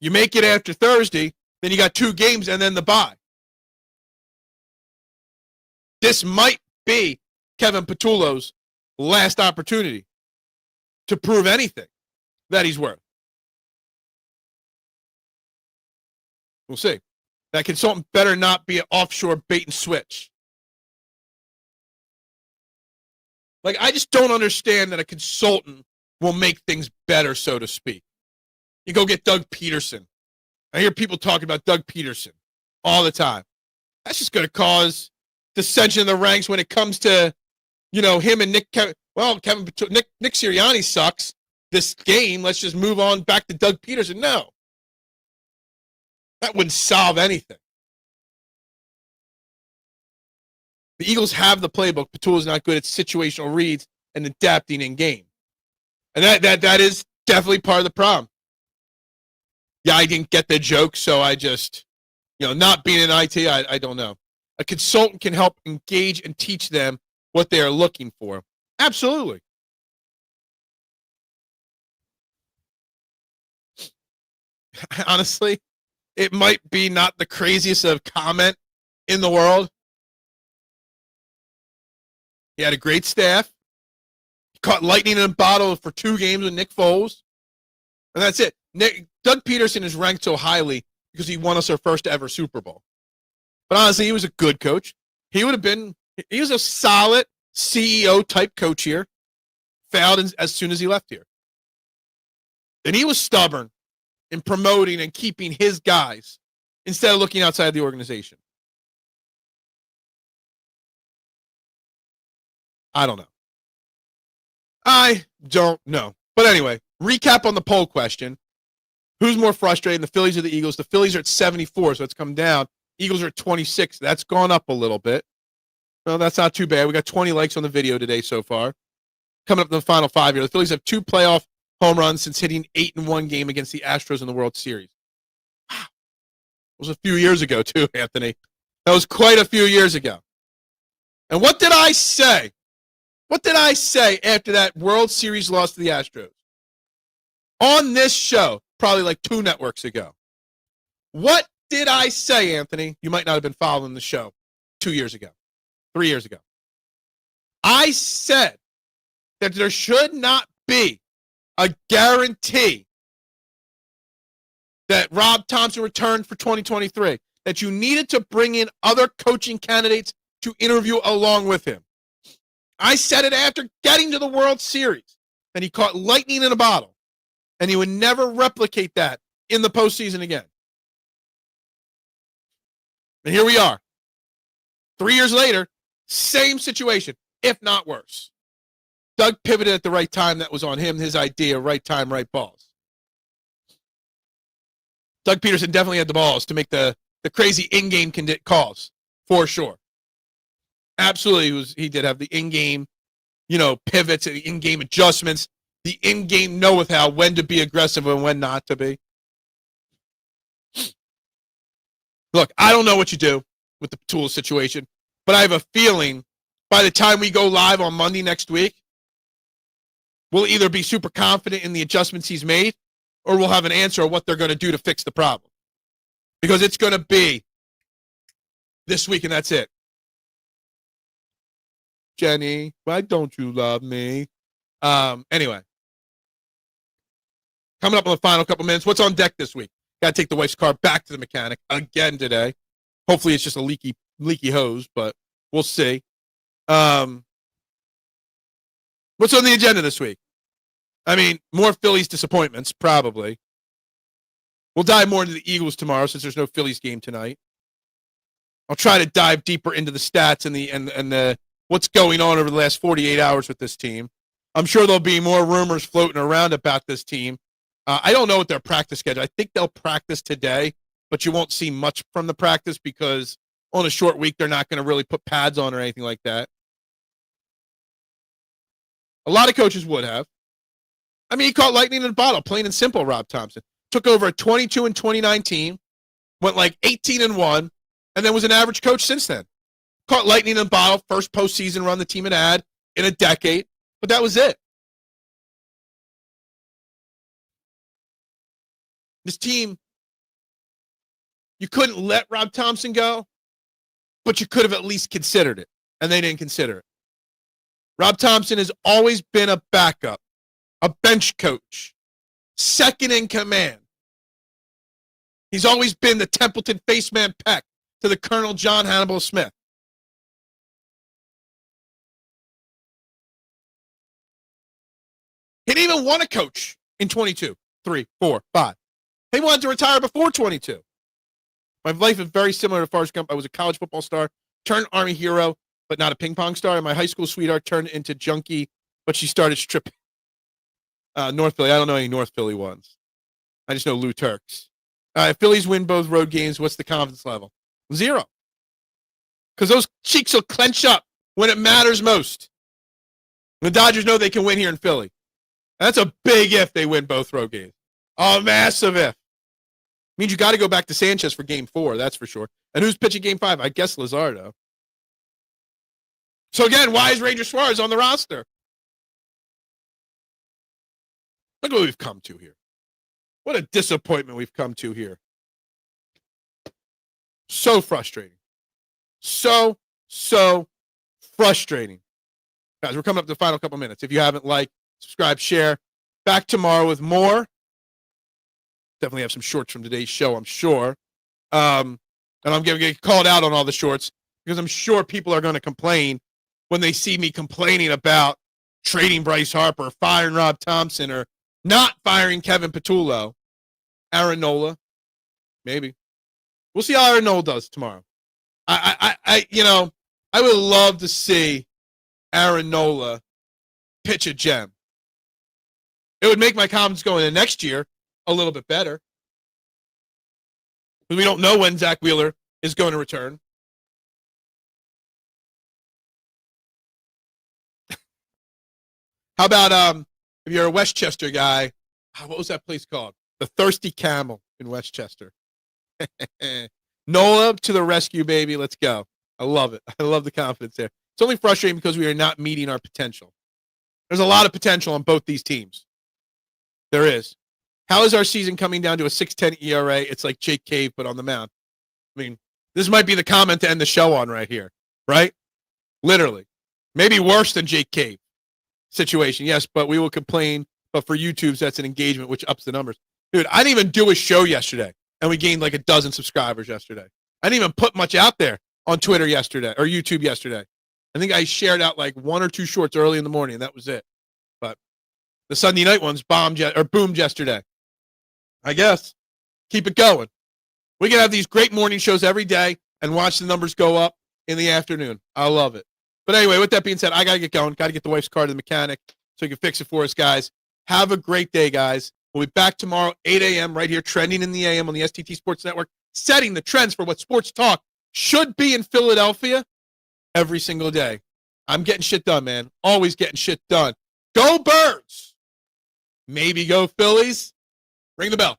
You make it after Thursday, then you got 2 games and then the bye. This might be Kevin Petullo's last opportunity to prove anything that he's worth. We'll see. That consultant better not be an offshore bait and switch. Like, I just don't understand that a consultant will make things better, so to speak. You go get Doug Peterson. I hear people talking about Doug Peterson all the time. That's just going to cause dissension in the ranks when it comes to, him and Nick Sirianni sucks this game. Let's just move on back to Doug Peterson. No. That wouldn't solve anything. The Eagles have the playbook. Petullo's not good at situational reads and adapting in game. And that is definitely part of the problem. Yeah, I didn't get the joke, so I just, not being in IT, I don't know. A consultant can help engage and teach them what they are looking for. Absolutely. Honestly, it might be not the craziest of comment in the world. He had a great staff. He caught lightning in a bottle for 2 games with Nick Foles. And that's it. Doug Peterson is ranked so highly because he won us our first ever Super Bowl. But honestly, he was a good coach. He was a solid CEO type coach here. Failed as soon as he left here. And he was stubborn in promoting and keeping his guys instead of looking outside the organization. I don't know. But anyway, recap on the poll question. Who's more frustrating, the Phillies or the Eagles? The Phillies are at 74, so it's come down. Eagles are at 26. That's gone up a little bit. No, that's not too bad. We got 20 likes on the video today so far. Coming up in the final 5 here. The Phillies have 2 playoff home runs since hitting 8-1 game against the Astros in the World Series. Wow. It was a few years ago, too, Anthony. That was quite a few years ago. And what did I say? What did I say after that World Series loss to the Astros? On this show, probably like 2 networks ago. What did I say, Anthony? You might not have been following the show 2 years ago, 3 years ago. I said that there should not be a guarantee that Rob Thompson returned for 2023, that you needed to bring in other coaching candidates to interview along with him. I said it after getting to the World Series, and he caught lightning in a bottle, and he would never replicate that in the postseason again. And here we are. 3 years later, same situation, if not worse. Doug pivoted at the right time. That was on him, his idea, right time, right balls. Doug Peterson definitely had the balls to make the crazy in-game calls, for sure. Absolutely, he did have the in-game, pivots, the in-game adjustments, the in-game know-how, when to be aggressive and when not to be. Look, I don't know what you do with the Tool situation, but I have a feeling by the time we go live on Monday next week, we'll either be super confident in the adjustments he's made, or we'll have an answer of what they're going to do to fix the problem. Because it's going to be this week, and that's it. Jenny, why don't you love me? Anyway. Coming up on the final couple minutes, what's on deck this week? Got to take the wife's car back to the mechanic again today. Hopefully it's just a leaky hose, but we'll see. What's on the agenda this week? I mean, more Phillies disappointments, probably. We'll dive more into the Eagles tomorrow since there's no Phillies game tonight. I'll try to dive deeper into the stats and the what's going on over the last 48 hours with this team. I'm sure there'll be more rumors floating around about this team. I don't know what their practice schedule. I think they'll practice today, but you won't see much from the practice because on a short week, they're not going to really put pads on or anything like that. A lot of coaches would have. I mean, he caught lightning in a bottle, plain and simple, Rob Thompson. Took over a 22-29 team, went like 18-1, and then was an average coach since then. Caught lightning in a bottle, first postseason run the team had in a decade, but that was it. This team, you couldn't let Rob Thompson go, but you could have at least considered it, and they didn't consider it. Rob Thompson has always been a backup, a bench coach, second in command. He's always been the Templeton faceman Peck to the Colonel John Hannibal Smith. He didn't even want to coach in 22, 3, 4, 5. He wanted to retire before 22. My life is very similar to Forrest Gump. I was a college football star, turned Army hero, but not a ping pong star. And my high school sweetheart turned into junkie, but she started stripping. North Philly. I don't know any North Philly ones. I just know Lou Turks. If Phillies win both road games, what's the confidence level? 0. Because those cheeks will clench up when it matters most. The Dodgers know they can win here in Philly. That's a big if they win both road games. A massive if. Means you got to go back to Sanchez for game 4, that's for sure. And who's pitching game 5? I guess Luzardo. So again, why is Ranger Suarez on the roster? Look what we've come to here. What a disappointment we've come to here. So frustrating. So frustrating. Guys, we're coming up to the final couple minutes. If you haven't liked, subscribe, share. Back tomorrow with more. Definitely have some shorts from today's show, I'm sure. And I'm going to get called out on all the shorts because I'm sure people are going to complain when they see me complaining about trading Bryce Harper, firing Rob Thompson, or not firing Kevin Patullo. Aaron Nola, maybe. We'll see how Aaron Nola does tomorrow. I would love to see Aaron Nola pitch a gem. It would make my confidence going into next year a little bit better. Because we don't know when Zach Wheeler is going to return. How about if you're a Westchester guy, what was that place called? The Thirsty Camel in Westchester. Nola to the rescue, baby. Let's go. I love it. I love the confidence there. It's only frustrating because we are not meeting our potential. There's a lot of potential on both these teams. There is. How is our season coming down to a 6.10 ERA? It's like Jake Cave, but on the mound. I mean, this might be the comment to end the show on right here, right? Literally. Maybe worse than Jake Cave situation. Yes, but we will complain. But for YouTube's, that's an engagement, which ups the numbers. Dude, I didn't even do a show yesterday, and we gained like 12 subscribers yesterday. I didn't even put much out there on Twitter yesterday or YouTube yesterday. I think I shared out like 1 or 2 shorts early in the morning, and that was it. But the Sunday night ones boomed yesterday. I guess. Keep it going. We can have these great morning shows every day and watch the numbers go up in the afternoon. I love it. But anyway, with that being said, I got to get going. Got to get the wife's car to the mechanic so he can fix it for us, guys. Have a great day, guys. We'll be back tomorrow, 8 a.m. right here, trending in the AM on the STT Sports Network, setting the trends for what sports talk should be in Philadelphia every single day. I'm getting shit done, man. Always getting shit done. Go Birds! Maybe go Phillies. Ring the bell.